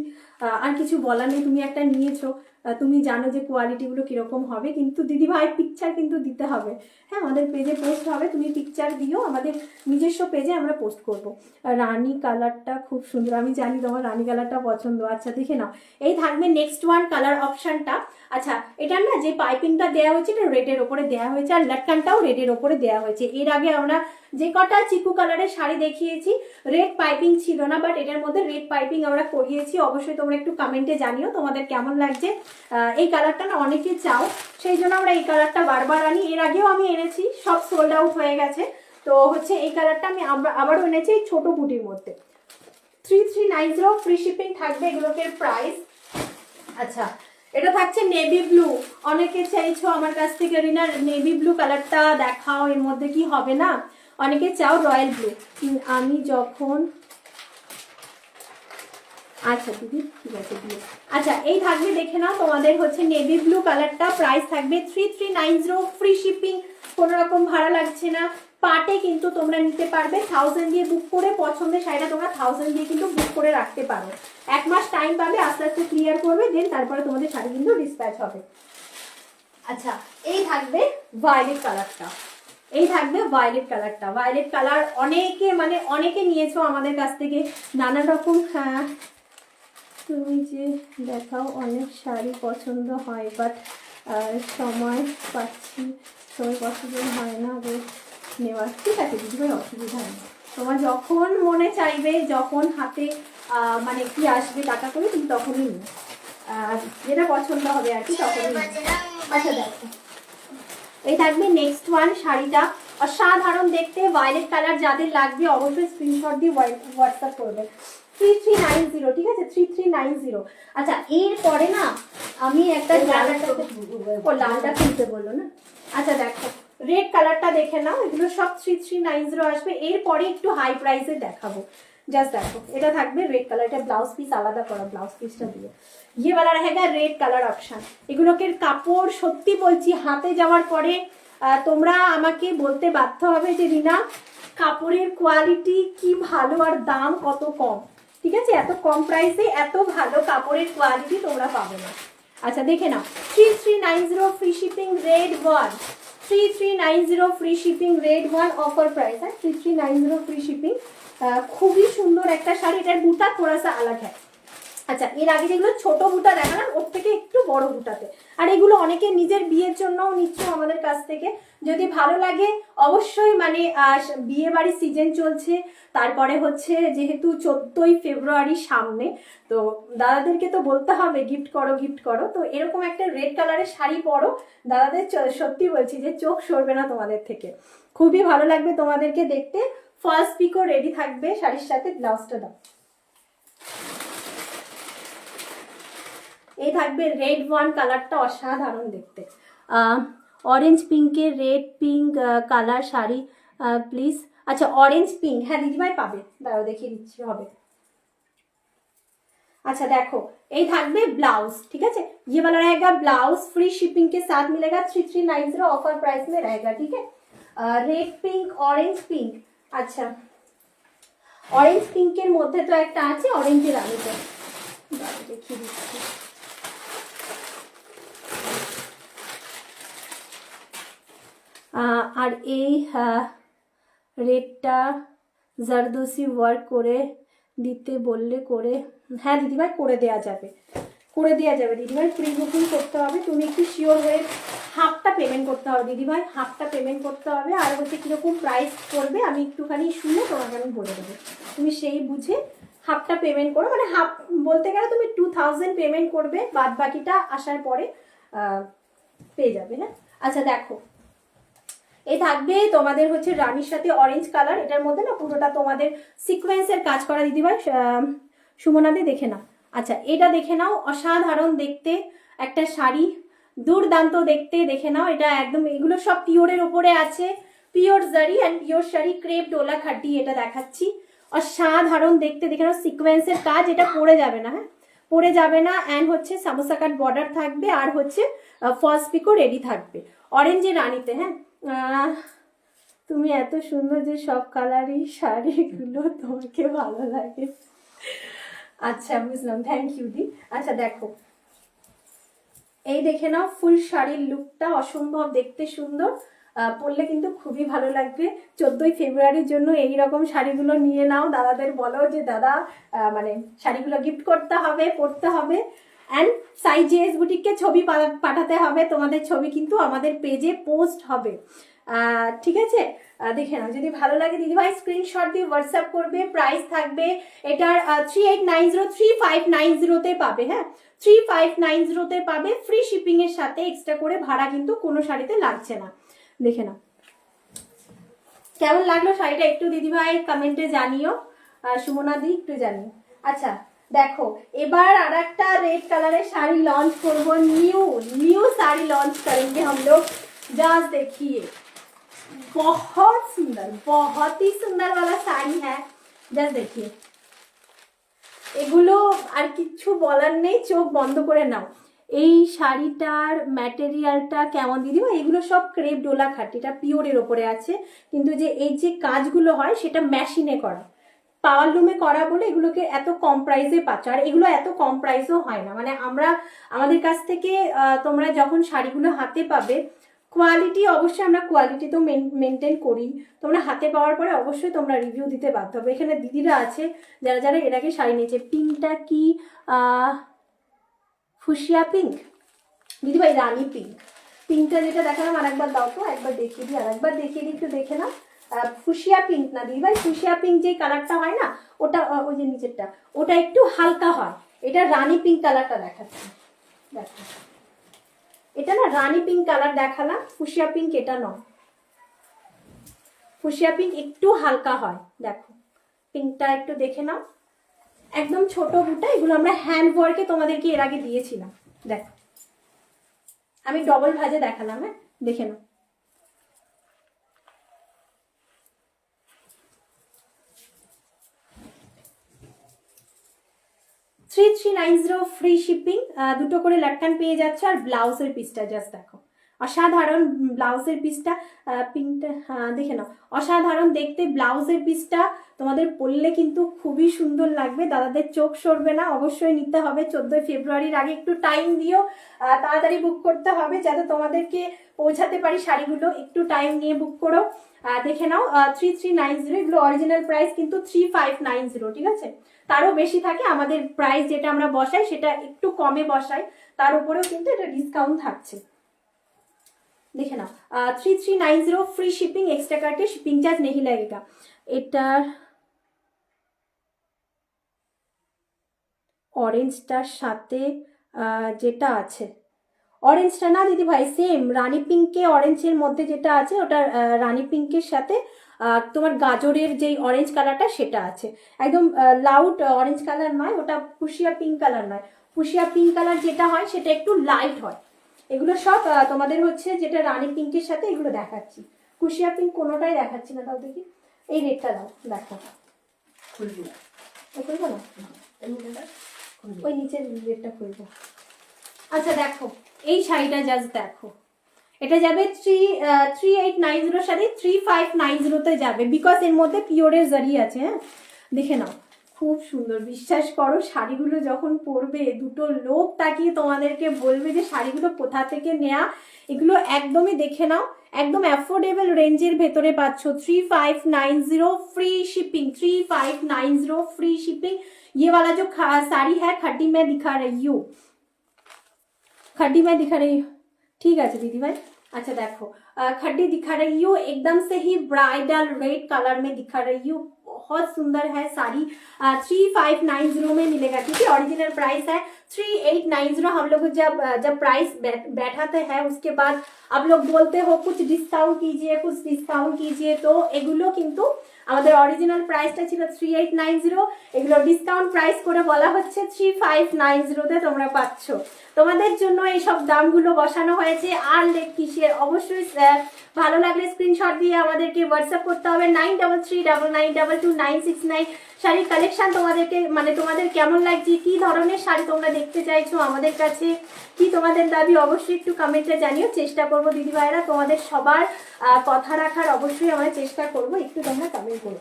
আর কিছু বলার নেই। তুমি একটা নিয়েছো তুমি জানো যে কোয়ালিটিগুলো কীরকম হবে, কিন্তু দিদিভাই পিকচার কিন্তু দিতে হবে। হ্যাঁ, আমাদের পেজে পোস্ট হবে, তুমি পিকচার দিও, আমাদের নিজস্ব পেজে আমরা পোস্ট করব। রানী কালারটা খুব সুন্দর, আমি জানি তোমার রানী কালারটা পছন্দ। আচ্ছা দেখে নাও, এই থাকবে নেক্সট ওয়ান কালার অপশানটা। আচ্ছা, এটার না যে পাইপিংটা দেওয়া হয়েছে এটা রেডের ওপরে দেওয়া হয়েছে, আর লাটকানটাও রেডের ওপরে দেওয়া হয়েছে। এর আগে আমরা যে কটা চিকু কালারের শাড়ি দেখিয়েছি রেড পাইপিং ছিল না, বাট এটার মধ্যে রেড পাইপিং আমরা করিয়েছি। অবশ্যই তোমরা একটু কমেন্টে জানিও তোমাদের কেমন লাগছে। এই কালারটা না অনেকে চাও, সেই জন্য আমরা এই কালারটা বারবার আনি। এর আগেও আমি এনেছি, সব সোল্ড আউট হয়ে গেছে। তো হচ্ছে এই কালারটা আমি আবারও এনেছি এই ছোট বুটির মধ্যে। 3390 ফ্রি শিপিং থাকবে এগুলোকে প্রাইস। আচ্ছা, এটা থাকছে নেভি ব্লু। অনেকে চাইছো আমার কাছ থেকে রিনা নেভি ব্লু কালারটা দেখাও, এর মধ্যে কি হবে না, অনেকে চাও রয়্যাল ব্লু। আমি যখন আচ্ছা দিদি ঠিক আছে দিয়ে, আচ্ছা এই থাকবে দেখে নাও, তোমাদের হচ্ছে নেভি ব্লু কালারটা প্রাইস থাকবে 3390 ফ্রি শিপিং, কোনো রকম ভাড়া লাগছে না। পাটে কিন্তু তোমরা নিতে পারবে 1000 দিয়ে বুক করে, পছন্দের শাড়িটা তোমরা 1000 দিয়ে কিন্তু বুক করে রাখতে পারো। 1 মাস টাইম পাবে, আস্তে আস্তে ক্লিয়ার করবে, দেন তারপরে তোমাদের শাড়ি কিন্তু ডিসপ্যাচ হবে। আচ্ছা, এই থাকবে ভায়োলেট কালারটা, এই থাকবে ভায়োলেট কালারটা। ভায়োলেট কালার অনেকে মানে অনেকে নিয়েছো আমাদের কাছ থেকে নানা রকম। হ্যাঁ, তুমি যে দেখাও অনেক শাড়ি পছন্দ হয়, বাট সময় পাচ্ছি, সময় পছন্দ হয় না নেওয়ার। ঠিক আছে দিদিভাই, অসুবিধা নেই, তোমার যখন মনে চাইবে, যখন হাতে মানে কি আসবে টাকা করে, তুমি তখনই নিও, যেটা পছন্দ হবে আর কি তখনই নিও। আচ্ছা দেখো, এই থাকবে নেক্সট ওয়ান শাড়িটা, অসাধারণ দেখতে, ভায়োলেট কালার। যাদের লাগবে অবশ্যই স্ক্রিনশট দিয়ে হোয়াটসঅ্যাপ করবে। 3390, ঠিক আছে 3390। আচ্ছা, এরপরে না আমি একটা লালটা কিনতে বললো না। আচ্ছা দেখো, রেড কালারটা দেখে নাও, এগুলো সব 3390 আসবে। এরপরে একটু হাই প্রাইসে দেখাবো, জাস্ট দেখো, এটা থাকবে রেড কালার, এটা ব্লাউজ পিস আলাদা করা, ব্লাউজ পিসটা দিয়ে ये वाला रहेगा রেড কালার অপশন। এগুলোকে কাপড় সত্যি বলছি হাতে যাওয়ার পরে তোমরা আমাকে বলতে বাধ্য হবে যে রিনা কাপড়ের কোয়ালিটি কি ভালো আর দাম কত কম। ঠিক আছে, এত কম প্রাইসে এত ভালো কাপড়ের কোয়ালিটি তোমরা পাবে না। আচ্ছা দেখে নাও, 3390 free shipping red one, 3390 free shipping red one offer price. হ্যাঁ, 3390 ফ্রি শিপিং। খুবই সুন্দর একটা শাড়ি, এটার বুটা থোড়া সা আলাদা হয়। আচ্ছা, এর আগে যেগুলো ছোট বুটা দেখালাম ওর থেকে একটু বড় বুটাতে, আর এগুলো অনেকে নিজের বিয়ের জন্যও নিচ্ছ আমাদের কাছ থেকে। যদি ভালো লাগে অবশ্যই, মানে বিয়ে বাড়ির সিজন চলছে, তারপরে হচ্ছে যেহেতু 14ই ফেব্রুয়ারি সামনে, তো দাদাদেরকে তো বলতে হবে গিফট করো গিফট করো। তো এরকম একটা রেড কালারের শাড়ি পরো, দাদাদের সত্যি বলছি যে চোখ সরবে না তোমাদের থেকে, খুবই ভালো লাগবে তোমাদেরকে দেখতে। ফার্স্ট পিকও রেডি থাকবে শাড়ির সাথে, ব্লাউজটা দাও। এই থাকবে রেড ওয়ান কালারটা, অসাধারণ দেখতে, অরেঞ্জ পিঙ্কের red pink colour sari please. আচ্ছা অরেঞ্জ পিঙ্ক, হ্যাঁ দিদিভাই পাবে, দাঁড়াও দেখিয়ে দিচ্ছি হবে। अच्छा देखो, ये থাকবে ब्लाउज, ठीक है, ये वाला रहेगा ब्लाउज, फ्री शिपिंग के साथ मिलेगा, 3390 ऑफर प्राइस में रहेगा, ठीक है। रेड पिंक, ऑरेंज पिंक, अच्छा ऑरेंज पिंकेर মধ্যে তো একটা আছে অরেঞ্জের আলোটা, দেখিয়ে দিচ্ছি। আর এই রেডটা জারদোসি ওয়ার্ক করে দিতে বললে করে, হ্যাঁ দিদিভাই করে দেওয়া যাবে, করে দেওয়া যাবে দিদিভাই, প্রি বুকিং করতে হবে, তুমি একটু শিওর হয়ে হাফটা পেমেন্ট করতে হবে দিদিভাই, হাফটা পেমেন্ট করতে হবে। আর হচ্ছে কীরকম প্রাইস পড়বে আমি একটুখানি শুনে তোমাকে আমি বলে দেবো, তুমি সেই বুঝে হাফটা পেমেন্ট করো, মানে হাফ বলতে গেলে তুমি 2000 পেমেন্ট করবে, বাদ বাকিটা আসার পরে পেয়ে যাবে। হ্যাঁ আচ্ছা দেখো, এই থাকবে তোমাদের হচ্ছে রানীর সাথে অরেঞ্জ কালার, এটার মধ্যে না পুরোটা তোমাদের সিকোয়েন্সের কাজ করা দিদিভাই, সুমনাদি দেখে নাও। আচ্ছা এটা দেখে নাও, অসাধারণ দেখতে একটা শাড়ি, দুর্দান্ত দেখতে, দেখে নাও, এটা একদম এগুলো সব পিওরের উপরে আছে, পিওর জারি and pure sari, crepe Dola খাটি এটা দেখাচ্ছি, অসাধারণ দেখতে, দেখে নাও সিকোয়েন্সের কাজ, এটা পরে যাবে না, হ্যাঁ পরে যাবে না। অ্যান্ড হচ্ছে সামোসা কাট বর্ডার থাকবে, আর হচ্ছে ফলস পিকও রেডি থাকবে অরেঞ্জের রানীতে। হ্যাঁ তুমি এত সুন্দর যে সব কালারই শাড়িগুলো তোমাকে ভালো লাগে, আচ্ছা বুঝলাম, থ্যাংক ইউ দি। আচ্ছা দেখো, এই দেখে নাও ফুল শাড়ির লুকটা অসম্ভব দেখতে সুন্দর, পরলে কিন্তু খুবই ভালো লাগবে। 14ই ফেব্রুয়ারির জন্য এই রকম শাড়িগুলো নিয়ে নাও, দাদাদের বলো যে দাদা মানে শাড়িগুলো গিফট করতে হবে, পরতে হবে। অ্যান্ড সাইজেস বুটিককে ছবি পাঠাতে হবে, তোমাদের ছবি কিন্তু আমাদের পেজে পোস্ট হবে, ঠিক আছে? দেখে নাও, যদি ভালো লাগে দিদিভাই স্ক্রিনশট দিয়ে হোয়াটসঅ্যাপ করবে। প্রাইস থাকবে এটার 3890 3590-তে পাবে, হ্যাঁ 3590-তে পাবে, ফ্রি শিপিং এর সাথে এক্সট্রা করে ভাড়া কিন্তু কোনো শাড়িতে লাগছে না। দেখে নাও কেমন লাগলো শাড়িটা, একটু দিদিভাই কমেন্টে জানিও, সুমনা দি একটু জানিও। আচ্ছা দেখো, এবার আর একটা रेड कलर শাড়ি लॉन्च করব, न्यू साड़ी लॉन्च करेंगे हम लोग। जस्ट देखिए बहुत सुंदर, बहुत ही सुंदर वाला साड़ी है। जस्ट देखिए, এগুলো আর কিছু বলার নেই, চোখ বন্ধ করে নাও। এই শাড়িটার ম্যাটেরিয়ালটা কেমন দিদিবা, এগুলো সব ক্রেপ ডোলা খাটি, এটা পিওরের ওপরে আছে, কিন্তু যে এই যে কাজগুলো হয় সেটা মেশিনে করা, পাওয়ার লুমে করা বলে এগুলোকে এত কম প্রাইসে পাচ্ছ। আর এগুলো এত কম প্রাইসও হয় না, মানে আমাদের কাছ থেকে তোমরা যখন শাড়িগুলো হাতে পাবে, কোয়ালিটি অবশ্যই আমরা কোয়ালিটি তো মেনটেন করি, তোমরা হাতে পাওয়ার পরে অবশ্যই তোমরা রিভিউ দিতে বাধ্য হবে। এখানে দিদিরা আছে যারা যারা এর আগে শাড়ি নিয়েছে। পিঙ্কটা কি ফুসিয়া পিঙ্ক দিদিভাই, রানী পিঙ্ক, পিঙ্কটা যেটা দেখালাম আরেকবার দাও তো, একবার দেখিয়ে দিই, আরেকবার দেখিয়ে দিই, একটু দেখে নাও। ফুসিয়া পিঙ্ক না দিদিভাই, ফুসিয়া পিঙ্ক যে কালারটা হয় না ওটা, ওই যে নিচেরটা ওটা একটু হালকা হয়, এটা রানী পিঙ্ক কালারটা দেখাচ্ছে, দেখো এটা না রানী পিঙ্ক কালার দেখালাম, ফুসিয়া পিঙ্ক এটা নয়, ফুসিয়া পিঙ্ক একটু হালকা হয়। দেখো পিঙ্কটা একটু দেখে নাও, একদম ছোট বুটা, এগুলো আমরা হ্যান্ড ওয়ার্কে তোমাদেরকে এর আগে দিয়েছিলাম। দেখো আমি ডবল ভাজে দেখালাম, হ্যাঁ দেখে নাও। থ্রি 390 ফ্রি শিপিং, দুটো করে লাটকান পেয়ে যাচ্ছে। আর ব্লাউজের পিসটা জাস্ট দেখো, অসাধারণ ব্লাউজের পিসটা, পিঙ্কটা দেখে নাও, অসাধারণ দেখতে ব্লাউজের পিসটা, তোমাদের পরলে কিন্তু খুবই সুন্দর লাগবে, দাদাদের চোখ সরবে না। অবশ্যই নিতে হবে, 14ই ফেব্রুয়ারির আগে একটু টাইম দিও, তাড়াতাড়ি বুক করতে হবে যাতে তোমাদেরকে পৌঁছাতে পারি শাড়িগুলো, একটু টাইম নিয়ে বুক করো। দেখে নাও 3390, এগুলো অরিজিনাল প্রাইস কিন্তু 3590, ঠিক আছে? তারও বেশি থাকে, আমাদের প্রাইস যেটা আমরা বসাই সেটা একটু কমে বসাই, তার উপরেও কিন্তু এটা ডিসকাউন্ট থাকছে। দেখে নাও 3390 फ्री शिपिंग, एक्स्ट्रा काटे शिपिंग चार्ज नहीं लगेगा। এটার অরেঞ্জটার সাথে যেটা আছে, অরেঞ্জটা না দিদি ভাই সেম রানী পিঙ্কে অরেঞ্জের মধ্যে যেটা আছে ওটা রানী পিঙ্কের সাথে তোমার গাজরের যে অরেঞ্জ কালারটা সেটা আছে, একদম লাউড অরেঞ্জ কালার নয়, ওটা ফুসিয়া পিঙ্ক কালার নয়, ফুসিয়া পিঙ্ক কালার যেটা হয় সেটা একটু লাইট হয়। এগুলো সব তোমাদের হচ্ছে যেটা রানী পিঙ্কের সাথে এগুলো দেখাচ্ছি, ফুসিয়া পিঙ্ক কোনোটাই দেখাচ্ছি না। তাও দেখি এই রেডটা দাও, দেখো খুলবো না, ওই নিচের রেডটা খুলবো। আচ্ছা দেখো এই শাড়িটা জাস্ট দেখো, এটা যাবে 3890 সাথে 3590-তে যাবে, বিকজ এর মধ্যে পিওরের জারি আছে। হ্যাঁ দেখে নাও খুব সুন্দর, বিশ্বাস করো শাড়িগুলো যখন পরবে দুটো লোক তাকিয়ে তোমাদেরকে বলবে যে শাড়িগুলো কোথা থেকে নেয়া। এগুলো একদমই দেখে নাও, একদম অ্যাফোর্ডেবল রেঞ্জের ভেতরে পাচ্ছ। 3590 फ्री शिपिंग, 3590 फ्री शिपिंग। ये वाला जो साड़ी है खड्डी में दिखा रही हूँ, खड्डी में दिखा रही हूँ, ठीक है दीदी भाई। अच्छा देखो खड्डी दिखा रही हूँ, एकदम से ही ब्राइडल रेड कलर में दिखा रही हूँ, बहुत सुंदर है साड़ी। 3590 में मिलेगा, ठीक है? ओरिजिनल प्राइस है 3890। हम लोग जब प्राइस बैठाते हैं उसके बाद आप लोग बोलते हो कुछ डिस्काउंट कीजिए, कुछ डिस्काउंट कीजिए, तो एगुलो किन्तु আমাদের অরিজিনাল প্রাইসটা ছিল 3890, এগুলো ডিসকাউন্ট প্রাইস করে বলা হচ্ছে 3590-তে তোমরা পাচ্ছ। তোমাদের জন্য এই সব দামগুলো বসানো হয়েছে, আর লেট কিসের। অবশ্যই ভালো লাগলে স্ক্রিনশট দিয়ে আমাদেরকে হোয়াটসঅ্যাপ করতে হবে 9339922969। শাড়ির কালেকশন তোমাদেরকে মানে তোমাদের কেমন লাগছে, কি ধরনের শাড়ি তোমরা দেখতে চাইছো আমাদের কাছে, কি তোমাদের দাবি অবশ্যই একটু কমেন্টে জানিও। চেষ্টা করবো দিদি ভাইরা তোমাদের সবার কথা রাখার, অবশ্যই আমরা চেষ্টা করবো, একটু তোমরা কমেন্ট করো।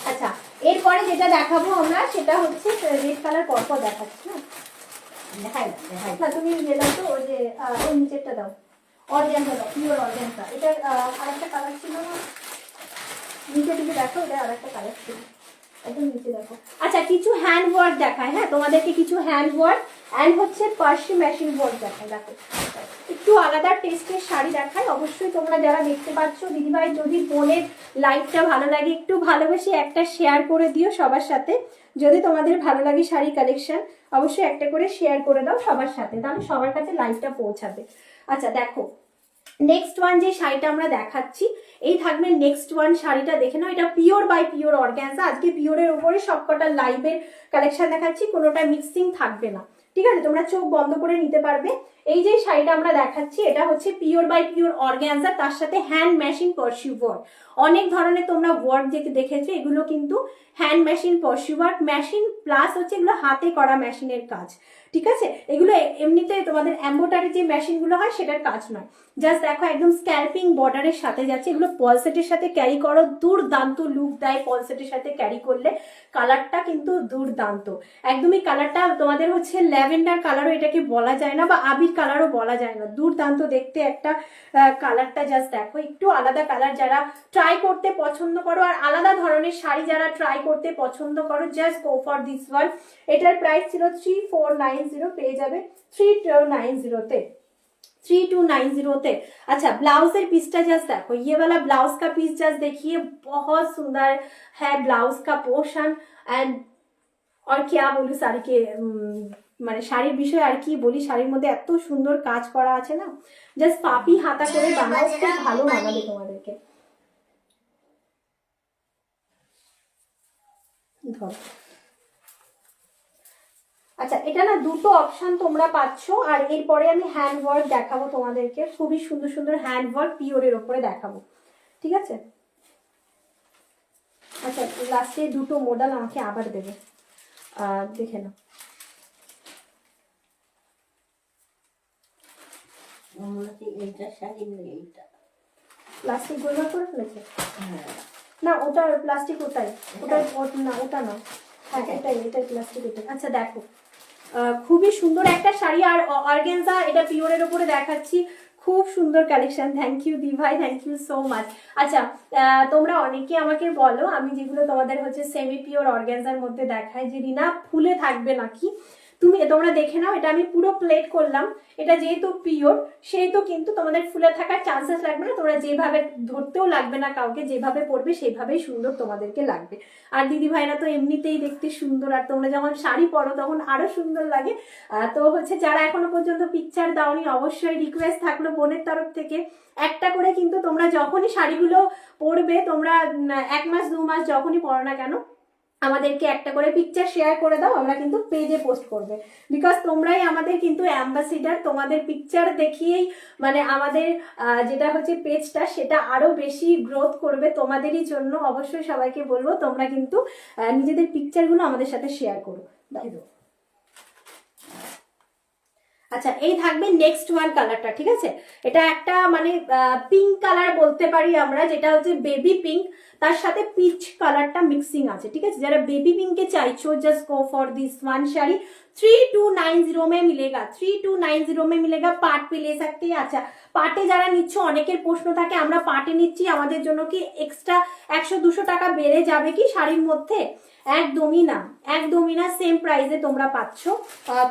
আচ্ছা এরপরে যেটা দেখাবো আমরা সেটা হচ্ছে রেড কালার, পরপর দেখাচ্ছি। দেখাই না, দেখাই না। না তুমি ইয়ে দাও তো, ওই যে ওই নিচেরটা দাও, অর্গ্যানজা দাও, পিওর অর্গ্যানজা। এটার আরেকটা কালার ছিল না, নিচে দিকে দেখো, এটা আরেকটা কালার ছিল, একদম নিচে দেখো। আচ্ছা কিছু হ্যান্ড ওয়ার্ক দেখায়, হ্যাঁ তোমাদেরকে কিছু হ্যান্ড ওয়ার্ক অ্যান্ড হচ্ছে পার্সি মেশিন ওয়ার্ক দেখায়। দেখো একটু আলাদা টেস্টের শাড়ি দেখায়। অবশ্যই তোমরা যারা দেখতে পাচ্ছ দিদিভাই, যদি বোনের লাইভটা ভালো লাগে একটু ভালোবেসে একটা শেয়ার করে দিও সবার সাথে। যদি তোমাদের ভালো লাগে শাড়ি কালেকশন, অবশ্যই একটা করে শেয়ার করে দাও সবার সাথে, তাহলে সবার কাছে লাইভটা পৌঁছাবে। আচ্ছা দেখো নেক্সট ওয়ান যে শাড়িটা আমরা দেখাচ্ছি, এই থাকবে নেক্সট ওয়ান শাড়িটা দেখে নাও। এটা পিওর বাই পিওর অর্গ্যানজা। আজকে পিওরের উপরে সবকটা লাইভের কালেকশন দেখাচ্ছি, কোনোটা মিক্সিং থাকবে না, ঠিক আছে? তোমরা চোখ বন্ধ করে নিতে পারবে। এই যে শাড়িটা আমরা দেখাচ্ছি এটা হচ্ছে পিওর বাই পিওর অর্গ্যানজা, তার সাথে হ্যান্ড মেশিন পার্সিউ ওয়ার্ক। অনেক ধরনের তোমরা ওয়ার্ক যে দেখেছো, এগুলো কিন্তু hand machine pursue work, machine plus হচ্ছে এগুলো হাতে করা মেশিনের কাজ, ঠিক আছে? এগুলো এমনিতে তোমাদের এম্বোটারি যে মেশিনগুলো হয় সেটার কাজ নয়। জাস্ট দেখো একদম স্ক্যাল্পিং বর্ডারের সাথে যাচ্ছে। এগুলো পলসেটের সাথে ক্যারি করো, দুর্দান্ত লুক দেয় পলসেটের সাথে ক্যারি করলে। কালারটা কিন্তু দুর্দান্ত, একদমই কালারটা তোমাদের হচ্ছে ল্যাভেন্ডার কালারও এটাকে বলা যায় না, বা আবির কালারও বলা যায় না, দুর্দান্ত দেখতে একটা কালারটা। জাস্ট দেখো একটু আলাদা কালার, যারা ট্রাই করতে পছন্দ করো আর আলাদা ধরনের শাড়ি যারা ট্রাই করতে পছন্দ করো, just go for this one. এটার প্রাইস ছিল 3490, পেয়ে যাবে 3290 3290 अच्छा ब्लाउजर पीसटा जस्ट देखो, ये वाला ब्लाउज का पीस जस्ट देखिए, बहुत सुंदर है ब्लाउज का पोर्शन। एंड और क्या बोलूं শাড়ি के মানে শাড়ির বিষয়ে আর কি বলি, শাড়ির মধ্যে এত সুন্দর কাজ করা আছে না, জাস্ট পাপি হাতা করে বানাও, খুব ভালো মানাবে তোমাদেরকে। ধর আচ্ছা এটা না দুটো অপশন তোমরা পাচ্ছ, আর এরপরে আমি হ্যান্ড ওয়ার্ক দেখাবো তোমাদেরকে, খুবই সুন্দর সুন্দর হ্যান্ড ওয়ার্ক পিওরের ওপরে দেখাবো, ঠিক আছে? আচ্ছা লাস্টে দুটো মডেল আমাকে আবার দেবে, দেখে নাও। এইটা শাড়ি এইটা প্লাস্টিক গোলমাল করে ফেলেছে না, ওটা প্লাস্টিক, ওটাই ওটাই না, ওটা না, হ্যাঁ এটাই এটাই প্লাস্টিক, এটাই। আচ্ছা দেখো খুবই সুন্দর একটা শাড়ি, আর অর্গানজা এটা পিওরের উপরে দেখাচ্ছি, খুব সুন্দর কালেকশন। থ্যাংক ইউ দি ভাই, থ্যাংক ইউ সো মাচ। আচ্ছা তোমরা অনেকে আমাকে বলো, আমি যেগুলো তোমাদের হচ্ছে সেমি পিওর অর্গানজার মধ্যে দেখাই যে রিনা ফুলে থাকবে নাকি, তোমরা দেখে নাও, এটা আমি পুরো প্লেট করলাম, এটা যেহেতু পিওর সেহেতু কিন্তু তোমাদের ফুলে থাকার চান্সেস লাগবে না, তোমরা যেভাবে ধরতেও লাগবে না কাউকে, যেভাবে পরবে সেভাবেই সুন্দর তোমাদেরকে লাগবে। আর দিদি ভাইরা তো এমনিতেই দেখতে সুন্দর, আর তোমরা যখন শাড়ি পরো তখন আরো সুন্দর লাগে। তো হচ্ছে যারা এখনো পর্যন্ত পিকচার দাওনি, অবশ্যই রিকোয়েস্ট থাকলো বোনের তরফ থেকে একটা করে, কিন্তু তোমরা যখনই শাড়িগুলো পরবে, তোমরা 1 মাস 2 মাস যখনই পরো না কেন, আমাদেরকে একটা করে পিকচার শেয়ার করে দাও, আমরা কিন্তু পেজে পোস্ট করবে, বিকজ তোমরাই আমাদের কিন্তু অ্যাম্বাসিডার, তোমাদের পিকচার দেখিয়েই মানে আমাদের যেটা হচ্ছে পেজটা সেটা আরো বেশি গ্রোথ করবে, তোমাদেরই জন্য। অবশ্যই সবাইকে বলবো তোমরা কিন্তু নিজেদের পিকচারগুলো আমাদের সাথে শেয়ার করো। আচ্ছা এই থাকবে নেক্সট ওয়ান কালারটা, ঠিক আছে? এটা একটা মানে পিঙ্ক কালার বলতে পারি আমরা, যেটা হচ্ছে বেবি পিঙ্ক, তার সাথে পিচ কালারটা মিক্সিং আছে, ঠিক আছে? যারা বেবি পিঙ্কে চাইছো, just go for this one sari 3290 में मिलेगा, 3290 में मिलेगा। पाट पे ले सकते हैं। अच्छा পাটে যারা নিচ্ছ, অনেকের প্রশ্ন থাকে আমরা পাটে নিচ্ছি, আমাদের জন্য কি এক্সট্রা 100-200 টাকা বেড়ে যাবে কি শাড়ির মধ্যে? একদমই না, একদমই না, সেম প্রাইসে তোমরা পাচ্ছ।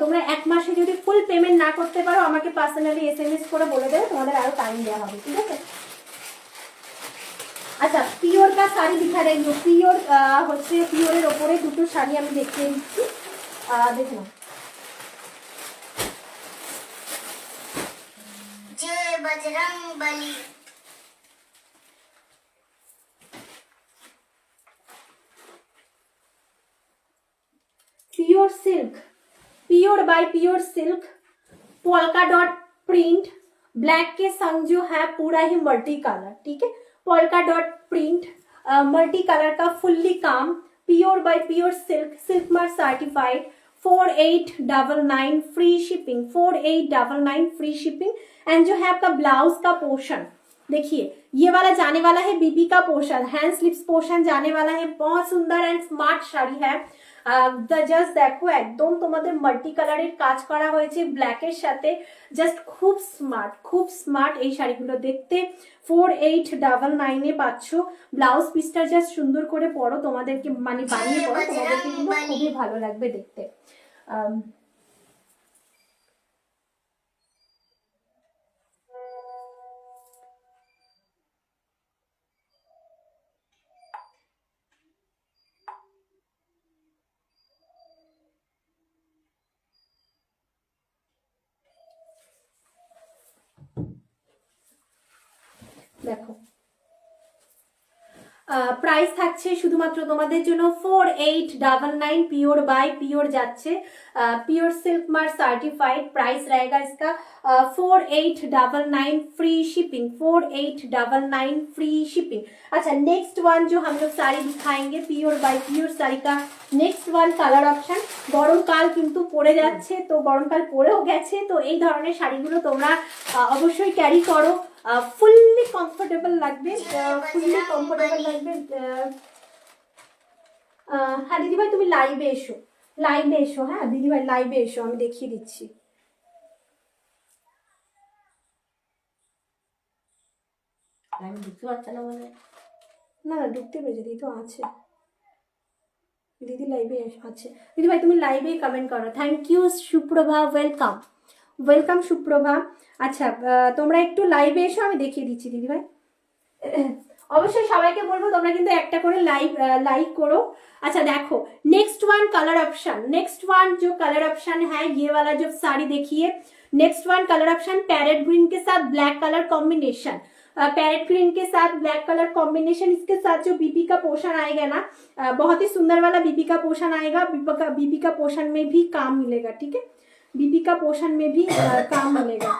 তোমরা 1 মাসে যদি ফুল পেমেন্ট না করতে পারো, আমাকে পার্সোনালি SMS করে বলে দেবে, তোমাদের আরো টাইম দেওয়া হবে, ঠিক আছে? আচ্ছা পিওর কা শাড়ি দিখা রही हूं, পিওর হচ্ছে পিওরের ওপরে দুটো শাড়ি আমি দেখিয়ে দিচ্ছি, দেখে নাও। जय Bajrang Bali. Pure silk, pure by pure silk, polka dot print, black के संग जो है पूरा ही मल्टी कलर, ठीक है? Polka dot print multi colour का फुल्ली काम, pure by pure silk, silk mark certified, 4899 free shipping, 4899 free shipping. And जो है आपका ब्लाउज का पोर्शन, देखिए ये वाला जाने वाला है बीबी का पोर्शन, हैंड स्लिप्स पोर्शन जाने वाला है। बहुत सुंदर एंड स्मार्ट শাড়ি है। জাস্ট দেখো একদম তোমাদের মাল্টি কালারের কাজ করা হয়েছে ব্ল্যাকের সাথে, জাস্ট খুব স্মার্ট এই শাড়িগুলো দেখতে। 4899 পাচ্ছ। ব্লাউজ পিসটা জাস্ট সুন্দর করে পরো, তোমাদেরকে মানে বানিয়ে পরো, তোমাদেরকে কিন্তু খুবই ভালো লাগবে দেখতে। দেখো প্রাইস থাকছে শুধুমাত্র তোমাদের জন্য 4899 प्योर बाय प्योर যাচ্ছে, pure silk mark certified. Price रहेगा इसका 4899 फ्री शिपिंग, 4899 फ्री शिपिंग। अच्छा नेक्स्ट वन जो हम लोग साड़ी दिखाएंगे प्योर बाय प्योर साड़ी का नेक्स्ट वन কালার অপশন। গরমকাল কিন্তু পড়ে যাচ্ছে, তো গরমকাল পড়েও গেছে, তো এই ধরনের শাড়িগুলো তোমরা অবশ্যই ক্যারি করো। ফুললি কমফোর্টেবল লাগবে, ফুললি কমফোর্টেবল লাগবে। হ্যাঁ দিদিভাই তুমি লাইভে এসো, লাইভে এসো, হ্যাঁ দিদিভাই লাইভে এসো, আমি দেখিয়ে দিচ্ছি। আমি বুঝতে পারছি না মানে না না ঢুকতে পেরেছে, দিদি তো আছে, দিদি লাইভে আছে। দিদিভাই তুমি লাইভে কমেন্ট করো। Thank you Suprabha, welcome welcome Suprabha. আচ্ছা তোমরা একটু লাইভে এসো, আমি দেখিয়ে দিচ্ছি দিদিভাই। অবশ্যই সবাইকে বলবো তোমরা কিন্তু একটা করে लाइक करो। अच्छा देखो next one colour option, next one जो कलर ऑप्शन है ये वाला जो साड़ी देखिए, next one colour option parrot green के साथ black colour combination, parrot green के साथ ब्लैक कलर कॉम्बिनेशन। इसके साथ जो बीपी का पोर्शन आएगा ना, बहुत ही सुंदर वाला बीपी का पोर्शन आएगा। बीपी का पोर्शन में भी काम मिलेगा, ठीक है, बीपी का पोर्शन में भी काम मिलेगा।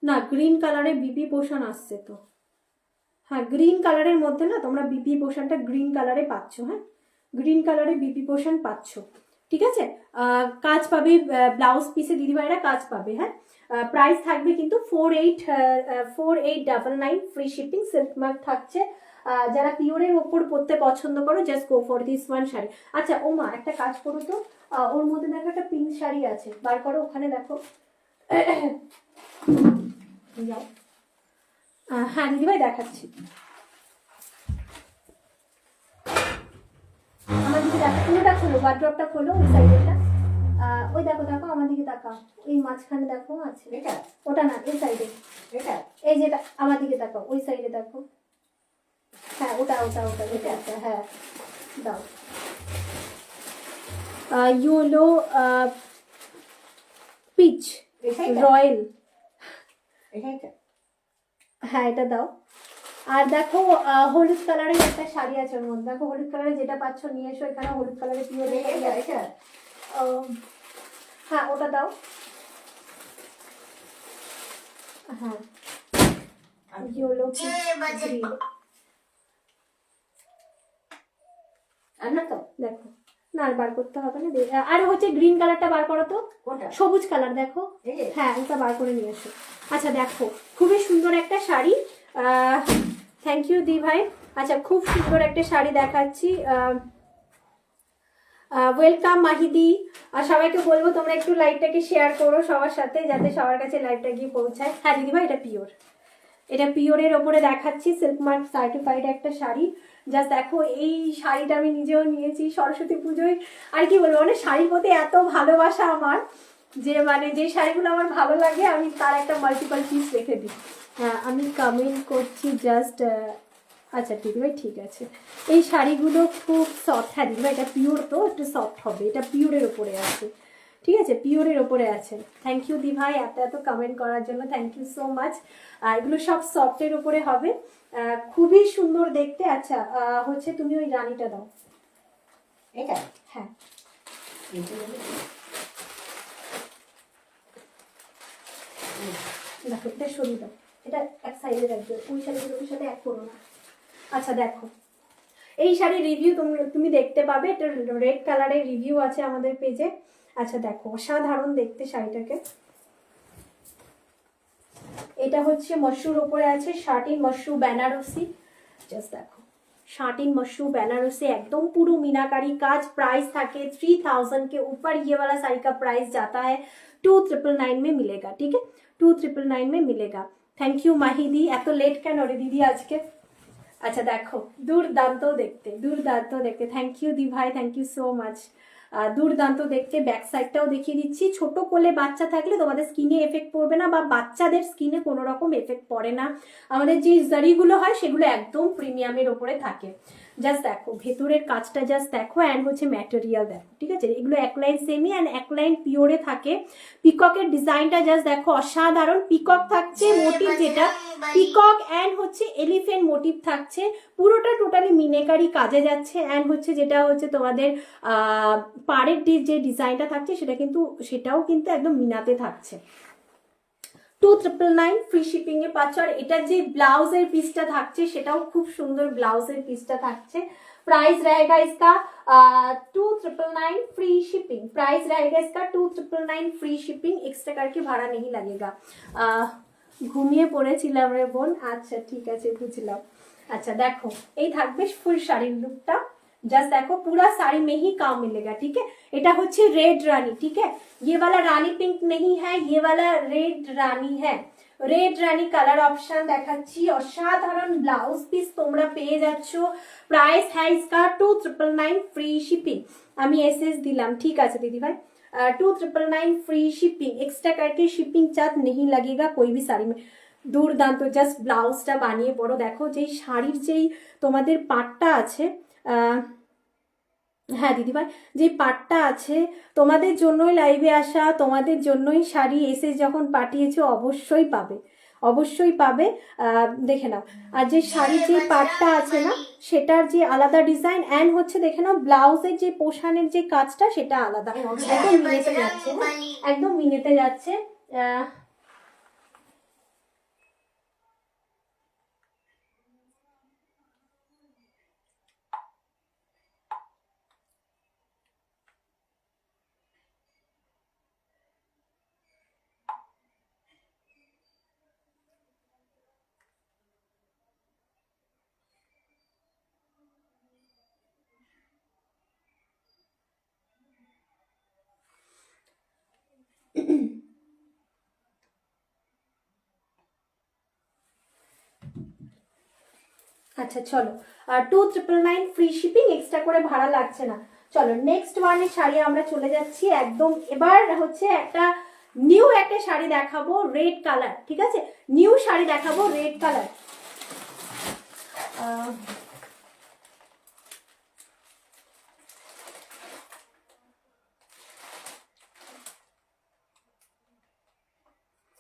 না গ্রিন কালারে বিপি পোর্শন আসছে তো, হ্যাঁ গ্রিন কালারের মধ্যে না তোমরা বিপি পোর্শনটা গ্রিন কালারে পাচ্ছ, হ্যাঁ গ্রিন কালারে বিপি পোর্শন পাচ্ছ, ঠিক আছে। কাজ পাবে ব্লাউজ পিসে দিদিভাইরা কাজ পাবে, হ্যাঁ। প্রাইস থাকবে কিন্তু 4899 ফ্রি শিপিং, সিল্ক মার্ক থাকছে। যারা পিওরের ওপর পরতে পছন্দ করো just go for this one sari. আচ্ছা ওমা একটা কাজ করো তো, ওর মধ্যে দেখো একটা পিঙ্ক শাড়ি আছে, বার করো, ওখানে দেখো। যাও, হ্যাঁ দিদিভাই দেখাচ্ছি, আমার দিকে দেখো, পুরোটা খোলো, ওয়ার্ড্রপটা খোলো, ওই সাইডেটা, ওই দেখো দেখো আমার দিকে তাকাও, এই মাঝখানে দেখো আছে, এটা ওটা না এই সাইডে, এটা এই যেটা আমার দিকে তাকাও, ওই সাইডে দেখো, হ্যাঁ ওটা ওটা ওটা এটা একটা, হ্যাঁ দাও। ইয়েলো পিচ রয়্যাল, হ্যাঁ এটা দাও। আর দেখো হলুদ কালারের একটা শাড়ি আছে ওর মধ্যে, দেখো হলুদ কালারের যেটা পাচ্ছ নিয়ে এসো, এখানে হলুদ কালারের পিওর, হ্যাঁ ওটা দাও, হ্যাঁ ইয়েলো গ্রিন, দেখো না আর বার করতে হবে না, আর হচ্ছে গ্রিন কালারটা বার করো তো, সবুজ কালার দেখো, হ্যাঁ ওটা বার করে নিয়ে এসো। আচ্ছা দেখো খুবই সুন্দর একটা শাড়ি, থ্যাংক ইউ দি ভাই। আচ্ছা খুব সুন্দর একটা শাড়ি দেখাচ্ছি, ওয়েলকাম মাহিদি। আর সবাইকে বলবো তোমরা একটু লাইভটাকে শেয়ার করো সবার সাথে, যাতে সবার কাছে লাইভটা গিয়ে পৌঁছায়। হ্যাঁ দিদি ভাই এটা পিওর, এটা পিওরের ওপরে দেখাচ্ছি, সিল্ক মার্ক সার্টিফাইড একটা শাড়ি। জাস্ট দেখো এই শাড়িটা আমি নিজেও নিয়েছি সরস্বতী পুজোয়, আর কি বলবো মানে শাড়ির প্রতি এত ভালোবাসা আমার, যে মানে যে শাড়িগুলো আমার ভালো লাগে আমি তার একটা মাল্টিপল পিস রেখে দিই। হ্যাঁ আমি কমেন্ট করছি জাস্ট, আচ্ছা দিদিভাই ঠিক আছে। এই শাড়িগুলো খুব সফট, হ্যাঁ দিদিভাই এটা পিওর তো একটু সফট হবে, এটা পিওরের ওপরে আছে, ঠিক আছে পিওরের ওপরে আছে। থ্যাংক ইউ দি ভাই এত এত কমেন্ট করার জন্য, থ্যাংক ইউ সো মাচ। এগুলো সব সফটের ওপরে হবে, খুবই সুন্দর দেখতে। আচ্ছা হচ্ছে তুমি ওই রানীটা দাও, এটা হ্যাঁ দেখো এটা সরিয়ে দাও, এটা এক সাইডে রাখবে, ওই শাড়িগুলোর সাথে এক করো না। আচ্ছা দেখো এই শাড়ির রিভিউ তুমি দেখতে পাবে, এটা রেড কালারের রিভিউ আছে আমাদের পেজে। আচ্ছা দেখো অসাধারণ দেখতে শাড়িটাকে, এটা হচ্ছে মশরুর ওপরে আছে, শার্টিন মশরু বেনারসি, জাস্ট দেখো शार्टिन मशरू बनारसी एकदम पूरा मीनाकारी काज। प्राइस থাকে 3000 के ऊपर। ये वाला साड़ी का प्राइस जाता है 2999 में मिलेगा, ठीक है, 2999 में मिलेगा। Thank you Mahidi. এত লেট কেন রে দিদি আজকে? আচ্ছা দেখো দুর্দান্ত দেখতে। থ্যাংক ইউ দি ভাই, থ্যাংক ইউ সো মাচ। দুর্দান্ত দেখতে। ব্যাক সাইডটাও দেখিয়ে দিচ্ছি। ছোট কোলে বাচ্চা থাকলে তোমাদের স্কিনে এফেক্ট পড়বে না, বা বাচ্চাদের স্কিনে কোনো রকম এফেক্ট পড়ে না। আমাদের যে জারিগুলো হয় সেগুলো একদম প্রিমিয়ামের ওপরে থাকে। জাস্ট দেখো ভেতরের কাজটা জাস্ট দেখো, অ্যান্ড হচ্ছে ম্যাটেরিয়াল দেখো, ঠিক আছে। এগুলো এক লাইন সেমি অ্যান্ড এক লাইন পিওরে থাকে। পিককের ডিজাইনটা জাস্ট দেখো অসাধারণ। পিকক থাকছে মোটিভ, যেটা পিকক অ্যান্ড হচ্ছে এলিফেন্ট মোটিভ থাকছে। পুরোটা টোটালি মিনেকারি কাজে যাচ্ছে। অ্যান্ড হচ্ছে যেটা হচ্ছে তোমাদের পাড়ের যে ডিজাইনটা থাকছে সেটাও কিন্তু একদম মিনাতে থাকছে। 2999 ফ্রি শিপিং এ পাচ্ছ। আর এটার যে ব্লাউজের পিসটা থাকছে সেটাও খুব সুন্দর ব্লাউজের পিসটা থাকছে। प्राइस रहेगा इसका 2999 फ्री शिपिंग। प्राइस रहेगा इसका 2999 फ्री शिपिंग। एक्स्ट्रा करके भाड़ा नहीं लगेगा। ঘুমিয়ে পড়েছিলাম রে বোন। আচ্ছা ঠিক আছে বুঝলাম। अच्छा देखो এই থাকবে ফুল শাড়ির লুকটা। जस्ट देखो पूरा साड़ी में ही काम मिलेगा, ठीक है। এটা হচ্ছে रेड रानी, ठीक है। ये वाला रानी पिंक नहीं है, ये वाला रेड रानी है। रेड रानी কালার অপশন দেখাচ্ছি। অসাধারণ ব্লাউজ পিস তোমরা পেয়ে যাচ্ছ। प्राइस है इसका 2999 फ्री शिपिंग। আমি एसएस দিলাম, ঠিক আছে दीदी भाई। 2999 फ्री शिपिंग। एक्स्ट्रा करके शिपिंग चार्ज नहीं लगेगा कोई भी साड़ी में। দুর্দান্ত। জাস্ট ব্লাউজটা বানিয়ে পড়ো। দেখো যেই শাড়ির যেই তোমাদের পাটটা আছে, হ্যাঁ দিদিভাই, যে পাটটা আছে তোমাদের জন্যই লাইভে আসা, তোমাদের জন্যই শাড়ি এসে যখন পাঠিয়েছো অবশ্যই পাবে। দেখে নাও। আর যে শাড়ির যে পাটটা আছে না সেটার যে আলাদা ডিজাইন, অ্যান্ড হচ্ছে দেখে নাও ব্লাউজের যে পোশানের যে কাজটা সেটা আলাদা। একদম মিনেতে যাচ্ছে, একদম মিনেতে যাচ্ছে। আচ্ছা চলো, আর 2999 ফ্রি শিপিং, এক্সট্রা করে ভাড়া লাগছে না। চলো নেক্সট ওয়ানের শাড়ি আমরা চলে যাচ্ছি একদম। এবার হচ্ছে একটা নিউ একটা শাড়ি দেখাবো রেড কালার, ঠিক আছে। নিউ শাড়ি দেখাবো রেড কালার।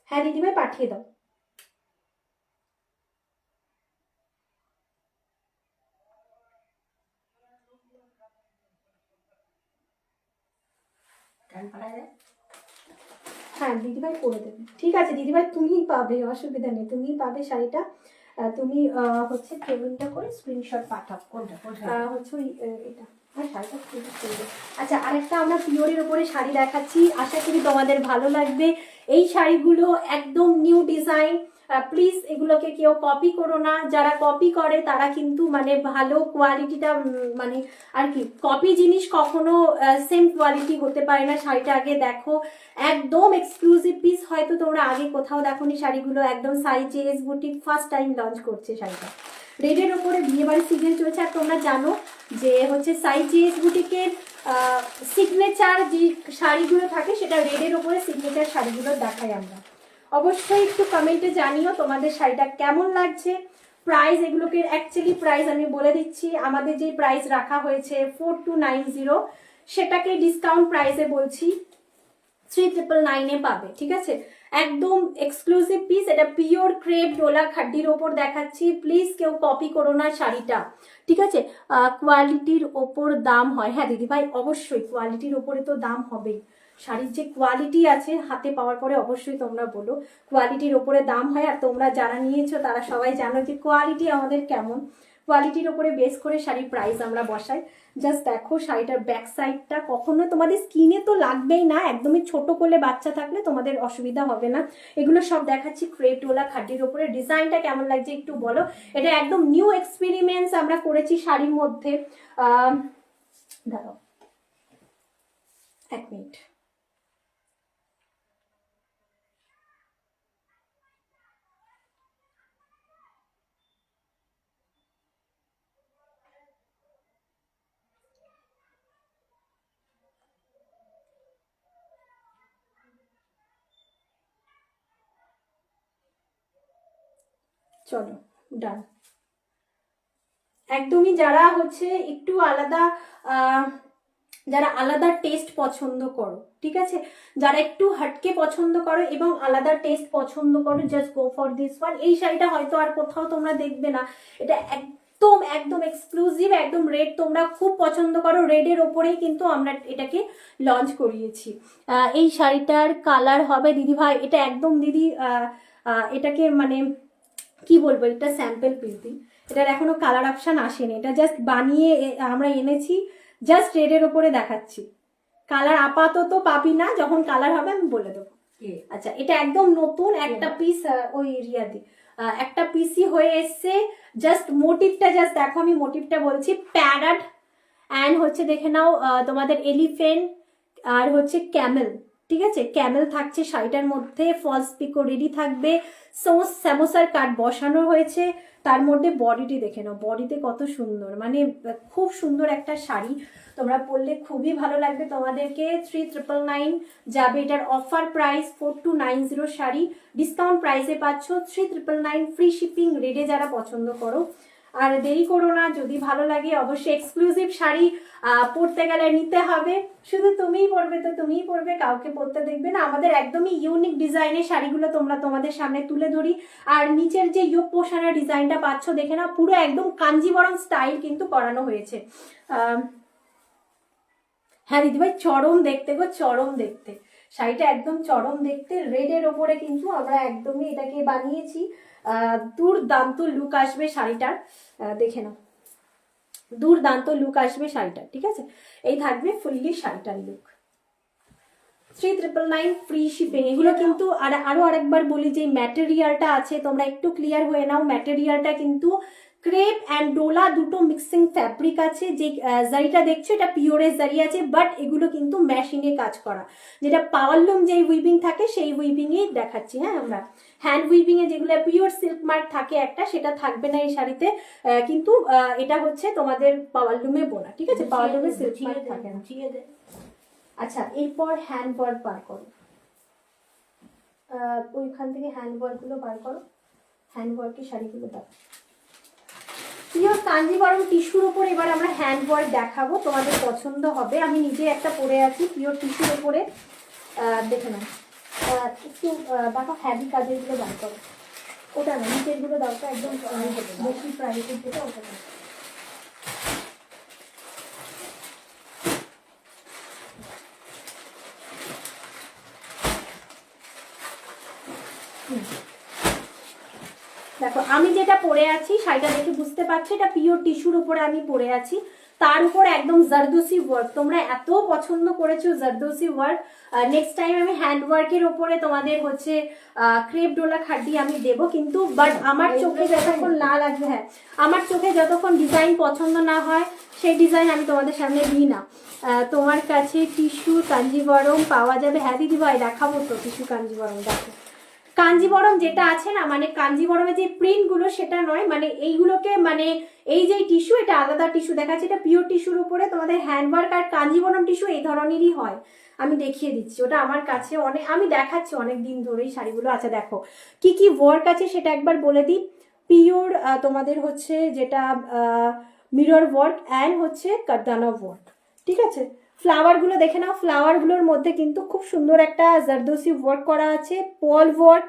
হ্যাঁ দিদিভাই পাঠিয়ে দাও। হ্যাঁ দিদিভাই করে দেবে, ঠিক আছে দিদিভাই, তুমিই পাবে, অসুবিধা নেই, তুমিই পাবে শাড়িটা। তুমি হচ্ছে পেমেন্টটা করে স্ক্রিনশট পাঠাও। কোনটা হচ্ছে ওই এটা। শাড়িটা খুবই সুন্দর। আচ্ছা আরেকটা আমরা পিওরের উপরে শাড়ি দেখাচ্ছি, আশা করি তোমাদের ভালো লাগবে। এই শাড়িগুলো একদম নিউ ডিজাইন। প্লিজ এগুলোকে কেউ কপি করো না। যারা কপি করে তারা কিন্তু মানে ভালো কোয়ালিটিটা মানে আর কি, কপি জিনিস কখনো সেম কোয়ালিটি হতে পারে না। শাড়িটা আগে দেখো, একদম এক্সক্লুসিভ পিস, হয়তো তোমরা আগে কোথাও দেখোনি শাড়িগুলো। একদম সাই JS boutique first time launch করছে শাড়িটা। রেডের ওপরে বিয়েবাড়ির সিজন চলছে, আর তোমরা জানো যে হচ্ছে সাই জেএস বুটিকের সিগনেচার যে শাড়িগুলো থাকে সেটা রেডের ওপরে সিগনেচার শাড়িগুলো দেখাই আমরা। অবশ্যই একটু কমেন্টে জানিও তোমাদের শাড়িটা কেমন লাগছে। প্রাইস এগুলোকে অ্যাকচুয়ালি প্রাইস আমি বলে দিচ্ছি। আমাদের যে প্রাইস রাখা হয়েছে 4290, সেটাকে ডিসকাউন্ট প্রাইসে বলছি 3999 পাবে, ঠিক আছে। একদম এক্সক্লুসিভ পিস। এটা পিওর ক্রেপ ডোলা খাড্ডির ওপর দেখাচ্ছি। প্লিজ কেউ কপি করো না শাড়িটা, ঠিক আছে। কোয়ালিটির ওপর দাম হয়। হ্যাঁ দিদি ভাই অবশ্যই কোয়ালিটির ওপরে তো দাম হবেই। শাড়ির যে কোয়ালিটি আছে হাতে পাওয়ার পরে অবশ্যই তোমরা বলো কোয়ালিটির ওপরে দাম হয়। আর তোমরা যারা নিয়েছো তারা সবাই জানো যে কোয়ালিটি আমাদের কেমন। কোয়ালিটির ওপরে বেস করে শাড়ির প্রাইস আমরা বসাই। জাস্ট দেখো শাড়িটার ব্যাক সাইডটা, কখনো তোমাদের স্কিনে তো লাগবেই না, একদমই ছোট কোলে বাচ্চা থাকলে তোমাদের অসুবিধা হবে না। এগুলো সব দেখাচ্ছি ক্রেপটোলা খাদ্যের ওপরে। ডিজাইনটা কেমন লাগছে একটু বলো। এটা একদম নিউ এক্সপেরিমেন্টস আমরা করেছি শাড়ির মধ্যে। দাঁড়াও 1 মিনিট। চলো ডান। একদমই যারা হচ্ছে একটু আলাদা, যারা আলাদা টেস্ট পছন্দ করো, ঠিক আছে, যারা একটু হাটকে পছন্দ করো এবং আলাদা টেস্ট পছন্দ করো, just go for this one. এই শাড়িটা হয়তো আর কোথাও তোমরা দেখবে না, এটা একদম একদম এক্সক্লুসিভ, একদম রেড তোমরা খুব পছন্দ করো, রেডের ওপরেই কিন্তু আমরা এটাকে লঞ্চ করিয়েছি। এই শাড়িটার কালার হবে দিদিভাই, এটা একদম দিদি এটাকে মানে কি বলবো, এটা স্যাম্পল পিস দিই, এটার এখনো কালার অপশন আসেনি, এটা জাস্ট বানিয়ে আমরা এনেছি, জাস্ট রেডের ওপরে দেখাচ্ছি। কালার আপাতত পাবি না, যখন কালার হবে আমি বলে দেবো। আচ্ছা, এটা একদম নতুন একটা পিস, ওই রিয়াদি একটা পিসই হয়ে এসছে। জাস্ট মোটিভটা জাস্ট দেখো, আমি মোটিভটা বলছি, প্যারাট অ্যান্ড হচ্ছে দেখে নাও তোমাদের এলিফেন্ট আর হচ্ছে ক্যামেল, ঠিক আছে, ক্যামেল থাকছে শাড়িটার মধ্যে, ফলস পিকো রেডি থাকবে, স্যামোসার কাট বসানো হয়েছে, তার মধ্যে বডিটি দেখে নাও, বডিতে কত সুন্দর, মানে খুব সুন্দর একটা শাড়ি, তোমরা পরলে খুবই ভালো লাগবে তোমাদেরকে। 3999 যাবে, এটার অফার প্রাইস 4290 শাড়ি, ডিসকাউন্ট প্রাইসে পাচ্ছ 3999, ফ্রি শিপিং, রেডে যারা পছন্দ করো। আর দেরি করো না, যদি ভালো লাগে অবশ্যই এক্সক্লুসিভ শাড়ি পরতে গেলে নিতে হবে, শুধু তুমিই পরবে তো তুমিই পরবে, কাউকে পরতে দেখবে না। আমাদের একদমই ইউনিক ডিজাইনের শাড়িগুলো তোমরা তোমাদের সামনে তুলে ধরি। আর নিচের যে ইয়োগ পোষানোর ডিজাইনটা পাচ্ছ দেখে না, পুরো একদম কাঞ্জিবরম স্টাইল কিন্তু করানো হয়েছে। হ্যাঁ দিদিভাই, চরম দেখতে গো, চরম দেখতে, শাড়িটা একদম চরম দেখতে, রেডের ওপরে কিন্তু আমরা একদমই এটাকে বানিয়েছি। দুর্দান্ত লুক আসবে শাড়িটার, দেখে নাও, দুর্দান্ত লুক আসবে শাড়িটার, ঠিক আছে, এই থাকবে ফুললি শাড়িটার লুক। 3999 free shipping. এগুলো কিন্তু আরো আরেকবার বলি, যে ম্যাটেরিয়ালটা আছে তোমরা একটু ক্লিয়ার হয়ে নাও, ম্যাটেরিয়ালটা কিন্তু ক্রেপ অ্যান্ড ডোলা দুটো মিক্সিং ফ্যাব্রিক আছে। যে জারিটা দেখছো এটা পিওরের জারি আছে, বাট এগুলো কিন্তু মেশিনে কাজ করা, যেটা পাওয়ারলুম যেই উইভিং থাকে সেই উইভিংয়েই দেখাচ্ছি। হ্যাঁ, আমরা হ্যান্ড উইভিং এ যেগুলো পিওর সিল্ক মার্ক থাকে একটা, সেটা থাকবে না এই শাড়িতে, কিন্তু এটা হচ্ছে তোমাদের পাওয়ারলুমে বোনা, ঠিক আছে, পাওয়ারলুমে সিল্ক মার্ক থাকে না। আচ্ছা, এরপর হ্যান্ড ওয়ার্ক বার করো, ওইখান থেকে হ্যান্ড ওয়ার্ক গুলো বার করো, হ্যান্ড ওয়ার্কের শাড়িগুলো দাও। পিওর কাঞ্জিবরম টিস্যুর উপর এবার আমরা হ্যান্ড ওয়ার্ক দেখাবো, তোমাদের পছন্দ হবে। আমি নিজে একটা পরে আছি পিওর টিস্যুর উপরে, দেখে নাও, একটু দেখো হ্যাভি কাজের গুলো বার করো, ওটা না, নিচের গুলো দরকার একদম বেশি প্রাইসের যেটা, ওটা না। দেখো আমি যেটা পরে আছি, শাড়িটা দেখে বুঝতে পারছো এটা পিওর টিস্যুর উপরে আমি পরে আছি, তার উপর একদম জারদোসি ওয়ার্ক, তোমরা এত পছন্দ করেছো জারদোসি ওয়ার্ক। নেক্সট টাইম আমি হ্যান্ড ওয়ার্কের ওপরে তোমাদের হচ্ছে ক্রেপ ডোলা খাড্ডি আমি দেবো, কিন্তু বাট আমার চোখে যতক্ষণ না লাগবে, হ্যাঁ আমার চোখে যতক্ষণ ডিজাইন পছন্দ না হয় সেই ডিজাইন আমি তোমাদের সামনে দিই না। তোমার কাছে টিস্যু কাঞ্জিবরম পাওয়া যাবে? হ্যাঁ দিদি ভাই দেখাবো তো টিস্যু কাঞ্জিবরম। দেখো কাঞ্জিবরম যেটা আছে না, মানে কাঞ্জিবরমের যে প্রিন্ট গুলো সেটা নয়, মানে এইগুলোকে মানে এই যে টিস্যু, এটা আলাদা টিস্যু দেখাচ্ছে, এটা পিওর টিস্যুর উপরে তোমাদের হ্যান্ডওয়ার্ক। আর কাঞ্জিবরম টিস্যু এই ধরনেরই হয়, আমি দেখিয়ে দিচ্ছি, ওটা আমার কাছে অনেক, আমি দেখাচ্ছি অনেক দিন ধরেই শাড়িগুলো। আচ্ছা দেখো কি কি ওয়ার্ক আছে সেটা একবার বলে দিই। পিওর তোমাদের হচ্ছে যেটা মিরর ওয়ার্ক অ্যান্ড হচ্ছে কারদানা ওয়ার্ক, ঠিক আছে। ফ্লাওয়ার গুলো দেখে নাও, ফ্লাওয়ার গুলোর মধ্যে কিন্তু খুব সুন্দর একটা জারদোসি ওয়ার্ক করা আছে, পল ওয়ার্ক,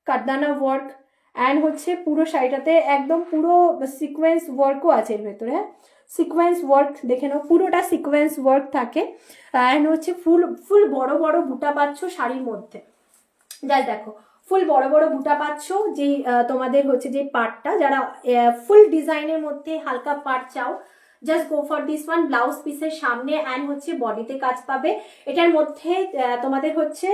কারদানা ওয়ার্ক অ্যান্ড হচ্ছে পুরো শাড়িটাতে একদম পুরো সিকোয়েন্স ওয়ার্কও আছে এর ভেতরে। হ্যাঁ, সিকোয়েন্স ওয়ার্ক দেখে নাও, পুরোটা সিকোয়েন্স ওয়ার্ক থাকে অ্যান্ড হচ্ছে ফুল ফুল বড় বড় বুটা পাচ্ছ শাড়ির মধ্যে। যাই দেখো ফুল বড় বড় বুটা পাচ্ছ, যে তোমাদের হচ্ছে যে পার্টটা, যারা ফুল ডিজাইনের মধ্যে হালকা পার্ট চাও, just go for this one. Blouse পিসের সামনে অ্যান্ড হচ্ছে বডিতে কাজ পাবে। এটার মধ্যে তোমাদের হচ্ছে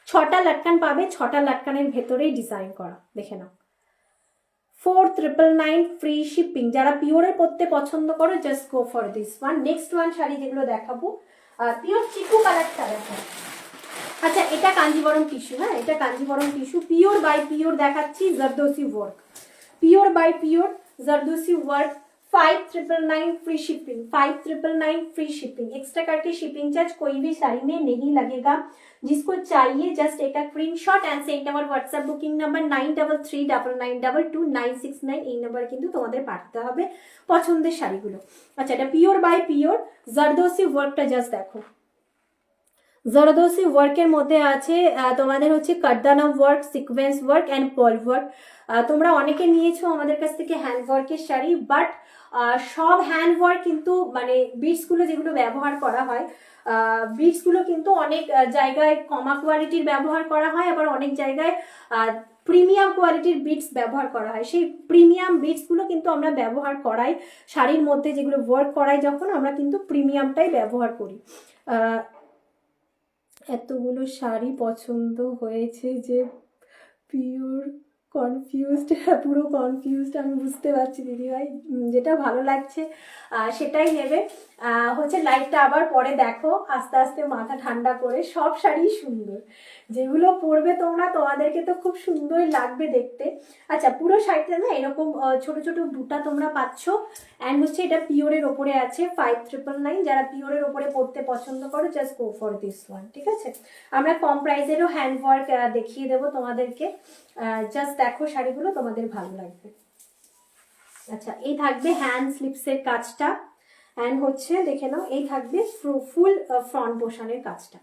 6টা লাটকান পাবে, 6টা লাটকানের ভেতরেই ডিজাইন করা, দেখে নাও। 4999 ফ্রি শিপিং। যারা পিওরের পরতে পছন্দ করো, just go for this one. Next one sari যেগুলো দেখাবো, পিওর চিকু কালারটা দেখো। আচ্ছা, এটা কাঞ্জিবরম টিস্যু, হ্যাঁ এটা Kanjivaram tissue, pure by pure দেখাচ্ছি, zardosi work, pure by pure zardosi work. 5999 free shipping, 5999 free shipping. Extra करके शिपिंग चार्ज कोई भी साड़ी में नहीं लगेगा। जिसको चाहिए जस्ट एक screenshot and send our WhatsApp booking number 9339922969 এই নাম্বার কিন্তু তোমাদের পাঠাতে হবে পছন্দের শাড়িগুলো। আচ্ছা, এটা পিওর বাই পিওর জারদোসি ওয়ার্কটা জাস্ট দেখো। জারদোসি ওয়ার্কের মধ্যে আছে তোমাদের হচ্ছে কাটদানা ওয়ার্ক, সিকোয়েন্স ওয়ার্ক অ্যান্ড পল ওয়ার্ক। তোমরা অনেকে নিয়েছো আমাদের কাছ থেকে হ্যান্ড ওয়ার্কের শাড়ি, বাট সব হ্যান্ড ওয়ার্ক কিন্তু মানে বিটসগুলো যেগুলো ব্যবহার করা হয়, বিটসগুলো কিন্তু অনেক জায়গায় কমা কোয়ালিটির ব্যবহার করা হয়, আবার অনেক জায়গায় প্রিমিয়াম কোয়ালিটির বিটস ব্যবহার করা হয়। সেই প্রিমিয়াম বিটসগুলো কিন্তু আমরা ব্যবহার করাই শাড়ির মধ্যে, যেগুলো ওয়ার্ক করাই যখন আমরা কিন্তু প্রিমিয়ামটাই ব্যবহার করি। এতগুলো শাড়ি পছন্দ হয়েছে যে পিওর কনফিউজড, পুরো কনফিউজড, আমি বুঝতে পারছি দিদিভাই, যেটা ভালো লাগছে সেটাই নেবে। হচ্ছে লাইভটা আবার পরে দেখো, আস্তে আস্তে মাথা ঠান্ডা করে। সব শাড়ি সুন্দর, যেগুলো পরবে তোমরা, তোমাদেরকে তো খুব সুন্দর লাগবে দেখতে। আচ্ছা, পুরো শাড়িটা না এরকম ছোট ছোট বুটা তোমরা পাচ্ছ, অ্যান্ড হচ্ছে এটা পিওরের ওপরে আছে 5999। যারা পিওরের ওপরে পরতে পছন্দ করো, just go for this one, ঠিক আছে। আমরা কম প্রাইসেরও হ্যান্ড ওয়ার্ক দেখিয়ে দেবো তোমাদেরকে, জাস্ট দেখো শাড়িগুলো, তোমাদের ভালো লাগবে। আচ্ছা, এই থাকবে হ্যান্ড স্লিপসের কাজটা, एंड হচ্ছে দেখে নাও, এই থাকবে ফুল फ्रंट पोर्शनের কাজটা,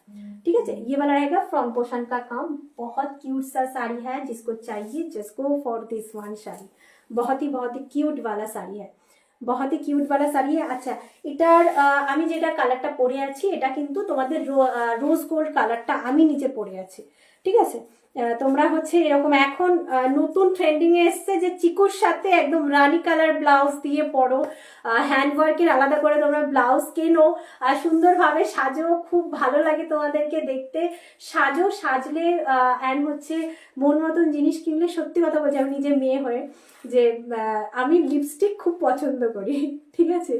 ঠিক আছে। ये वाला रहेगा फ्रंट पोर्शन का काम। बहुत क्यूट सा साड़ी है, जिसको चाहिए just go for this one sari. बहुत ही क्यूट वाला শাড়ি है, बहुत ही क्यूट वाला শাড়ি है। আচ্ছা, এটার আমি যেটা কালারটা পরে আছি, এটা কিন্তু তোমাদের রোজ গোল্ড কালারটা আমি নিচে পরে আছি, ঠিক আছে। তোমরা হচ্ছে এরকম এখন নতুন ট্রেন্ডিং এ এসছে যে চিকুর সাথে একদম রানী কালার ব্লাউজ দিয়ে পরো, হ্যান্ড ওয়ার্কের আলাদা করে তোমরা ব্লাউজ কেনো, সুন্দরভাবে সাজো, খুব ভালো লাগে তোমাদেরকে দেখতে। সাজো, সাজলে অ্যান্ড হচ্ছে মন মতন জিনিস কিনলে, সত্যি কথা বলছি আমি নিজে মেয়ে হয়ে, যে আমি লিপস্টিক খুব পছন্দ করি, ঠিক আছে।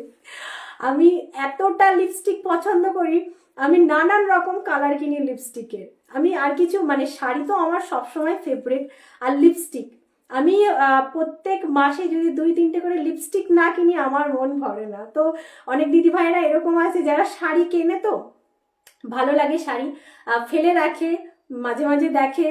আমি এতটা লিপস্টিক পছন্দ করি, আমি নানান রকম কালার কিনি লিপস্টিকের। আমি আর কিছু মানে শাড়ি তো আমার সবসময় ফেভারিট, আর লিপস্টিক আমি প্রত্যেক মাসে যদি 2-3টে করে লিপস্টিক না কিনি আমার মন ভরে না। তো অনেক দিদি ভাইরা এরকম আছে যারা শাড়ি কেনে, তো ভালো লাগে শাড়ি, ফেলে রাখে, মাঝে মাঝে দেখে,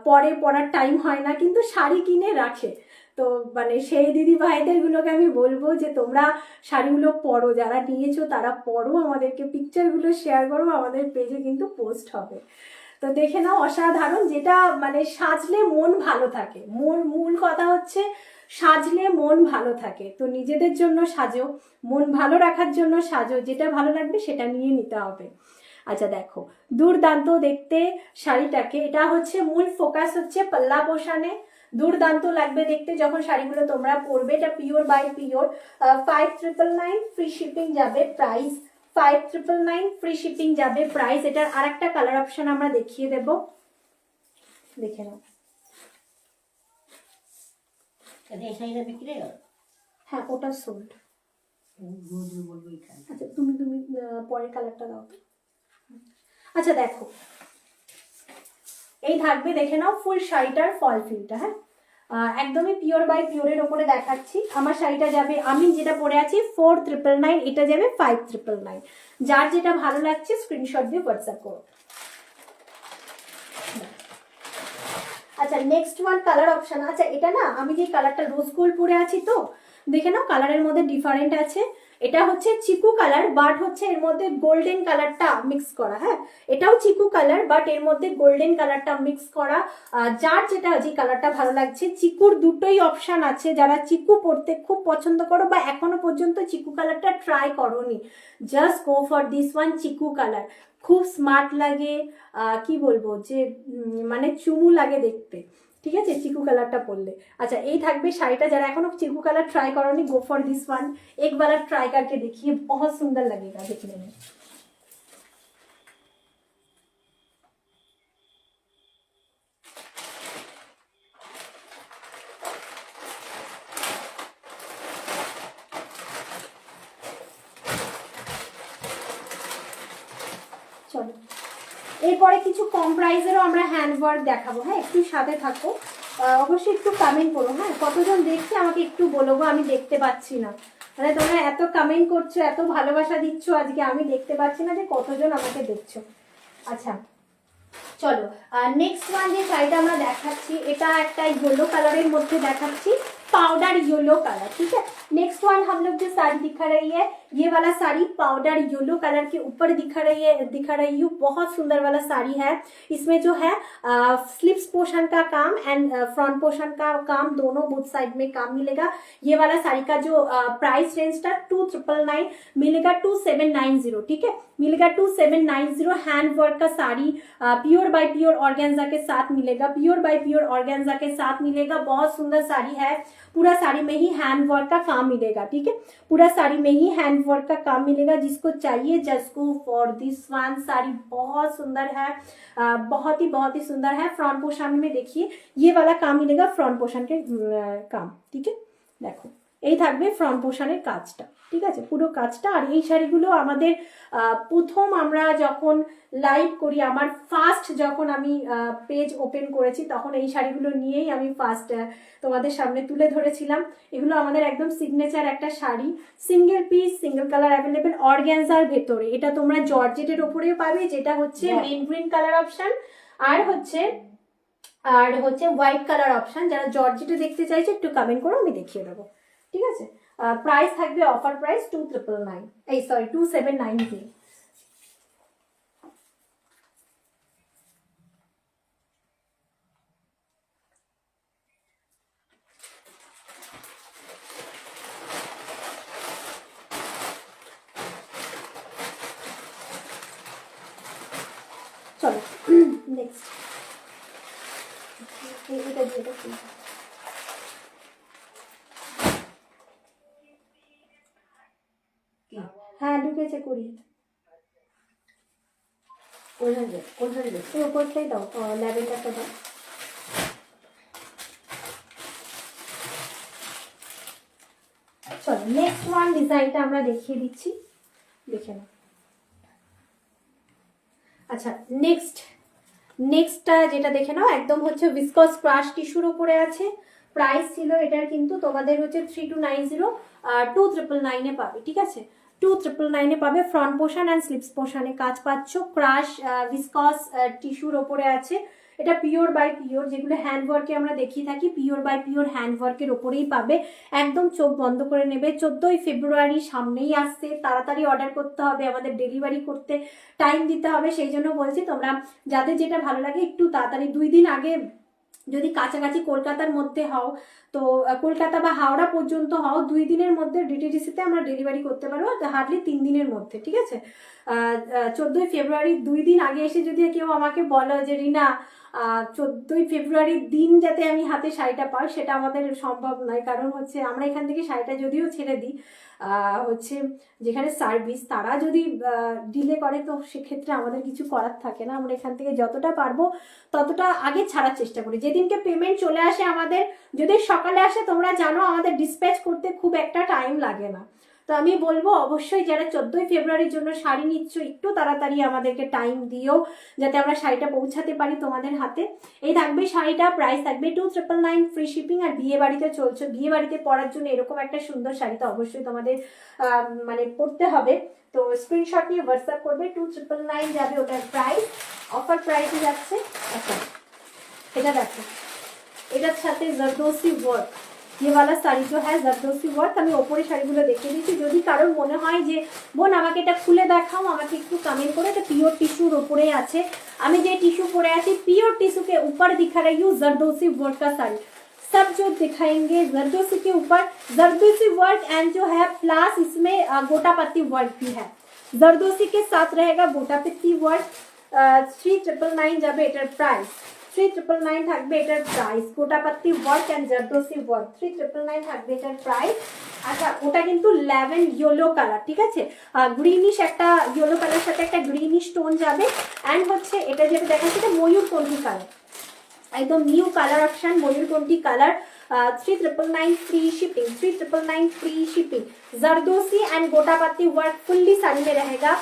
পরে পরার টাইম হয় না, কিন্তু শাড়ি কিনে রাখে। তো মানে সেই দিদি ভাইদের গুলোকে আমি বলবো যে তোমরা শাড়িগুলো পরো, যারা নিয়েছো তারা পরো, আমাদেরকে পিকচারগুলো শেয়ার করো, আমাদের পেজে কিন্তু পোস্ট হবে। তো দেখে নাও, অসাধারণ, যেটা মানে সাজলে মন ভালো থাকে। মূল কথা হচ্ছে সাজলে মন ভালো থাকে। তো নিজেদের জন্য সাজো, মন ভালো রাখার জন্য সাজো, যেটা ভালো লাগবে সেটা নিয়ে নিতে হবে। আচ্ছা দেখো, দুর্দান্ত দেখতে শাড়িটাকে, এটা হচ্ছে মূল ফোকাস হচ্ছে পাল্লা পোষানে, দুর্দান্ত লাগবে দেখতে যখন শাড়িগুলো তোমরা পরবে। এটা pure by pure. 5999 free shipping যাবে প্রাইস, 5999 ফ্রি শিপিং যাবে প্রাইস। এটার আরেকটা কালার অপশন আমরা দেখিয়ে দেব, দেখে নাও। হ্যাঁ, ওটা সোল্ড। আচ্ছা, তুমি পরের কালারটা দাও তো। আচ্ছা দেখো, এই থাকবে, দেখে নাও ফুল শাড়িটার ফল ফিলটা। হ্যাঁ, একদমই পিওর বাই পিওরের ওপরে দেখাচ্ছি। আমার শাড়িটা যাবে, আমি যেটা পরে আছি 4999, এটা যাবে 5999। যার যেটা ভালো লাগছে স্ক্রিনশট দিয়ে হোয়াটসঅ্যাপ করো। আচ্ছা, নেক্সট ওয়ান কালার অপশন। আচ্ছা, এটা না আমি যে কালারটা রোজ গোল্ড পরে আছি, তো দেখে নাও কালারের মধ্যে ডিফারেন্ট আছে। এটা হচ্ছে চিকু কালার, বাট হচ্ছে এর মধ্যে গোল্ডেন কালারটা মিক্স করা। হ্যাঁ, এটাও চিকু কালার, বাট এর মধ্যে গোল্ডেন কালারটা মিক্স করা। যার যেটা যে কালারটা ভালো লাগছে, চিকুর দুটোই অপশন আছে। যারা চিকু পরতে খুব পছন্দ করো বা এখনো পর্যন্ত চিকু কালারটা ট্রাই করোনি, just go for this one Chiku colour. খুব স্মার্ট লাগে, কি বলবো যে মানে চুমু লাগে দেখতে, ঠিক আছে, চিকু কালারটা পরলে। আচ্ছা, এই থাকবে শাড়িটা। যারা এখনো চিকু কালার ট্রাই করোনি, গো ফর दिस वन, एक बार ट्राई करके देखिए, बहुत सुंदर लगेगा देखने में। চলো, এরপরে কিছু কম প্রাইসেরও আমরা হ্যান্ড ওয়ার্ক দেখাবো। হ্যাঁ, একটু সাথে থাকো, অবশ্যই একটু কমেন্ট করো। হ্যাঁ, কতজন দেখছে আমাকে একটু বলো গো, আমি দেখতে পাচ্ছি না। মানে তোমরা এত কমেন্ট করছো, এত ভালোবাসা দিচ্ছ, আজকে আমি দেখতে পাচ্ছি না যে কতজন আমাকে দেখছো। আচ্ছা চলো, নেক্সট ওয়ান যে শাড়িটা আমরা দেখাচ্ছি, এটা একটা येलो কালারের মধ্যে দেখাচ্ছি, पाउडर येलो कलर। ठीक है, नेक्स्ट वन हम लोग जो साड़ी दिखा रही है, ये वाला साड़ी पाउडर येलो कलर के ऊपर दिखा रही हूँ। बहुत सुंदर वाला साड़ी है। इसमें जो है स्लीव्स पोर्शन का काम एंड फ्रंट पोर्शन का काम, दोनों बोथ साइड में काम मिलेगा। ये वाला साड़ी का जो प्राइस रेंज था 2999 मिलेगा, 2790। ठीक है, मिलेगा 2790। हैंड वर्क का sari pure by pure organza के साथ मिलेगा, प्योर बाय प्योर ऑर्गेन्जा के साथ मिलेगा। बहुत सुंदर साड़ी है, पूरा साड़ी में ही हैंड वर्क का काम मिलेगा। ठीक है, पूरा साड़ी में ही हैंड वर्क का काम मिलेगा। जिसको चाहिए just go for this one. Sari बहुत सुंदर है, बहुत ही सुंदर है। फ्रंट पोर्शन में देखिए ये वाला काम मिलेगा, फ्रंट पोर्शन के काम। ठीक है, देखो এই থাকবে ফ্রন্ট পোর্শনের কাজটা। ঠিক আছে, পুরো কাজটা। আর এই শাড়িগুলো আমাদের প্রথম আমরা যখন লাইভ করি, আমার ফার্স্ট যখন আমি পেজ ওপেন করেছি, তখন এই শাড়িগুলো নিয়েই আমি ফার্স্ট তোমাদের সামনে তুলে ধরেছিলাম। এগুলো আমাদের একদম সিগনেচার একটা sari, single piece, single colour available, অর্গ্যানজার ভেতরে। এটা তোমরা জর্জেটের ওপরেও পাবে, যেটা হচ্ছে মেন গ্রিন কালার অপশন, আর হচ্ছে হোয়াইট কালার অপশন। যারা জর্জেটে দেখতে চাইছে একটু কমেন্ট করো, আমি দেখিয়ে দেবো। ঠিক আছে, প্রাইস থাকবে অফার প্রাইস 2790। চলো নেক্সট, এটা দিয়ে হ্যাঁ ঢুকেছে করি। ওপরটাই দাও, ল্যাভেন্ডারটা দাও। চলো নেক্সট ওয়ান ডিজাইনটা আমরা দেখিয়ে দিচ্ছি, দেখে নাও। আচ্ছা, নেক্সটটা যেটা দেখে নাও, একদম হচ্ছে ভিসকস ক্রাশ টিস্যুর উপরে আছে। প্রাইস ছিল এটার কিন্তু তোমাদের হচ্ছে 3290, 2999 পাবে। ঠিক আছে, 2999 পাবে। ফ্রন্ট পোর্শন অ্যান্ড স্লিপস পোর্শনে কাজ পাচ্ছ। ক্রাশ ভিসকস টিস্যুর ওপরে আছে। এটা পিওর বাই পিওর, যেগুলো হ্যান্ডওয়ার্কে আমরা দেখিয়ে থাকি, পিওর বাই পিওর হ্যান্ডওয়ার্কের ওপরেই পাবে। একদম চোখ বন্ধ করে নেবে। 14ই ফেব্রুয়ারি সামনেই আসছে, তাড়াতাড়ি অর্ডার করতে হবে, আমাদের ডেলিভারি করতে টাইম দিতে হবে। সেই জন্য বলছি, তোমরা যাদের যেটা ভালো লাগে একটু তাড়াতাড়ি 2 দিন আগে, যদি কাছাকাছি কলকাতার মধ্যে হও, তো কলকাতা বা হাওড়া পর্যন্ত হও, 2 দিনের মধ্যে ডিটিডিসিতে আমরা ডেলিভারি করতে পারবো, হার্ডলি 3 দিনের মধ্যে। ঠিক আছে, 14ই ফেব্রুয়ারি 2 দিন আগে এসে যদি কেউ আমাকে বলো যে রিনা 14ই ফেব্রুয়ারির দিন যাতে আমি হাতে শাড়িটা পাই, সেটা আমাদের সম্ভব নয়। কারণ হচ্ছে আমরা এখান থেকে শাড়িটা যদিও ছেড়ে দিই, হচ্ছে যেখানে সার্ভিস, তারা যদি ডিলে করে তো সেক্ষেত্রে আমাদের কিছু করার থাকে না। আমরা এখান থেকে যতটা পারবো ততটা আগে ছাড়ার চেষ্টা করি। যেদিনকে পেমেন্ট চলে আসে আমাদের, যদি সকালে আসে, তোমরা জানো আমাদের ডিসপ্যাচ করতে খুব একটা টাইম লাগে না। তো আমি বলবো অবশ্যই যারা 14ই ফেব্রুয়ারির জন্য শাড়ি নিচ্ছ, একটু তাড়াতাড়ি আমাদেরকে টাইম দিও, যাতে আমরা শাড়িটা পৌঁছাতে পারি তোমাদের হাতে। এই থাকবে শাড়িটা, প্রাইস থাকবে 2999, ফ্রি শিপিং। আর বিয়ে বাড়িতে চলছে, বিয়ে বাড়িতে পরার জন্য এরকম একটা সুন্দর শাড়ি তো অবশ্যই তোমাদের মানে পরতে হবে। তো স্ক্রিনশট নিয়ে হোয়াটসঅ্যাপ করবে, 2999 যাবে ওটার প্রাইস, অফার প্রাইসে যাচ্ছে। আচ্ছা, এটা দেখো, এটার সাথে জারদোসি ওয়ার্ক, ये वाला শাড়ি जो है জরদোসি ওয়ার্ক, আমি ওপরে শাড়িগুলো দেখিয়ে দিচ্ছি। যদি কারোর মনে হয় যে বোন আমাকে এটা খুলে দেখাও, আমাকে একটু কমেন্ট করে। এটা পিওর টিস্যুর ওপরে আছে, আমি যে টিস্যু পরে আছি পিওর টিস্যू के ऊपर दिखा रही हूँ जरदोसी वर्क का साड़ी। सब जो दिखाएंगे जरदोसी के ऊपर जरदोसी वर्क एंड जो है प्लस इसमें गोटा पत्ती वर्क भी है। जरदोसी के साथ रहेगा गोटा पत्ती वर्क। 3999 যাবে এটার প্রাইস, 3999 থাকবে এটার প্রাইস। গোটা পাত্তি ওয়ার্ক এন্ড জারদোসি ওয়ার্ক 3999 থাকবে এটার প্রাইস। আচ্ছা, ওটা কিন্তু ল্যাভেন ইয়েলো কালার, ঠিক আছে, গ্রিনিশ একটা ইয়েলো কালার সাথে একটা গ্রিনিশ টোন যাবে। অ্যান্ড হচ্ছে এটা যেটা দেখাচ্ছে এটা ময়ূরকণ্ঠী কালার, একদম নিউ কালার অপশন ময়ূরকণ্ঠী colour. 3999 free shipping, 3999 free shipping. Zardosi and गोटापत्ती वर्क फुल्ली साड़ी में रहेगा।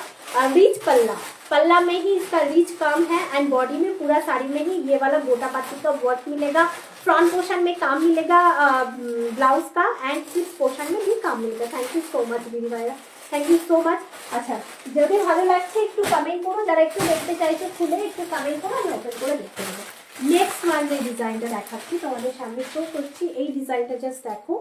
रीच पल्ला, पल्ला में ही इसका रीच कम है एंड बॉडी में पूरा साड़ी में ही ये वाला गोटापत्ती का वर्क मिलेगा। फ्रंट पोर्शन में काम मिलेगा ब्लाउज का एंड स्लीव्स पोर्शन में भी काम मिलेगा। थैंक यू सो मच दीदी भाइया, थैंक यू सो मच। अच्छा, যদি ভালো লাগছে একটু কমেন্ট করো, যারা একটু দেখতে চাইছো খুলে একটু কমেন্ট করো, আমি ওপেন করে দেখতে পাবো। নেক্সট ওয়ান যে ডিজাইনটা দেখাচ্ছি তোমাদের সামনে শো করছি, এই ডিজাইনটা জাস্ট দেখো।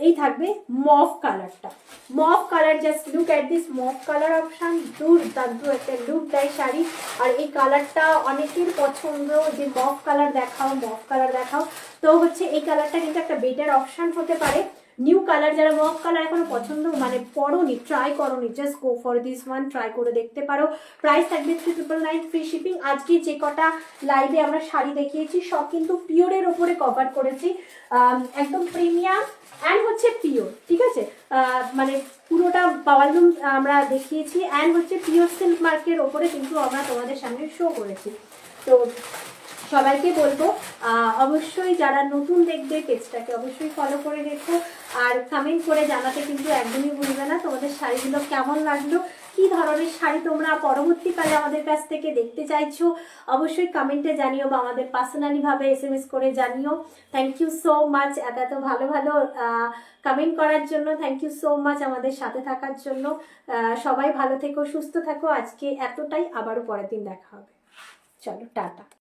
এই থাকবে মফ কালারটা, মফ colour, just look at this মফ colour option. দুর্দান্ত একটা লুক দেয় শাড়ি। আর এই কালারটা অনেকের পছন্দ যে মফ কালার দেখাও, মফ কালার দেখাও, তো হচ্ছে এই কালারটা কিন্তু একটা বেটার অপশন হতে পারে। নিউ কালার, যারা মফ কালার এখনো পছন্দ মানে পরোনি, ট্রাই করোনি, just go for this one, try করে দেখতে পারো। প্রাইস থাকবে 3999 ফ্রি শিপিং। আজকে যে কটা লাইভে আমরা শাড়ি দেখিয়েছি সব কিন্তু পিওরের ওপরে কভার করেছি, একদম প্রিমিয়াম অ্যান্ড হচ্ছে পিওর, ঠিক আছে, মানে পুরোটা পাওয়ারলুম আমরা দেখিয়েছি অ্যান্ড হচ্ছে পিওর সিল্ক মার্কের ওপরে কিন্তু আমরা তোমাদের সামনে শো করেছি। তো সবাইকে বলবো অবশ্যই যারা নতুন দেখবে পেজটাকে অবশ্যই ফলো করে রেখো, আর কমেন্ট করে জানাতে কিন্তু একদমই ভুলবে না তোমাদের শাড়িগুলো কেমন লাগলো, কি ধরনের শাড়ি তোমরা পরবর্তীকালে আমাদের কাছ থেকে দেখতে চাইছো অবশ্যই কমেন্টে জানিও বা আমাদের পার্সোনালি ভাবে SMS করে জানিও। থ্যাংক ইউ সো মাচ এত ভালো ভালো কমেন্ট করার জন্য, থ্যাংক ইউ সো মাচ আমাদের সাথে থাকার জন্য। সবাই ভালো থেকো, সুস্থ থাকো। আজকে এতটাই, আবারও পরের দিন দেখা হবে। চলো টাটা।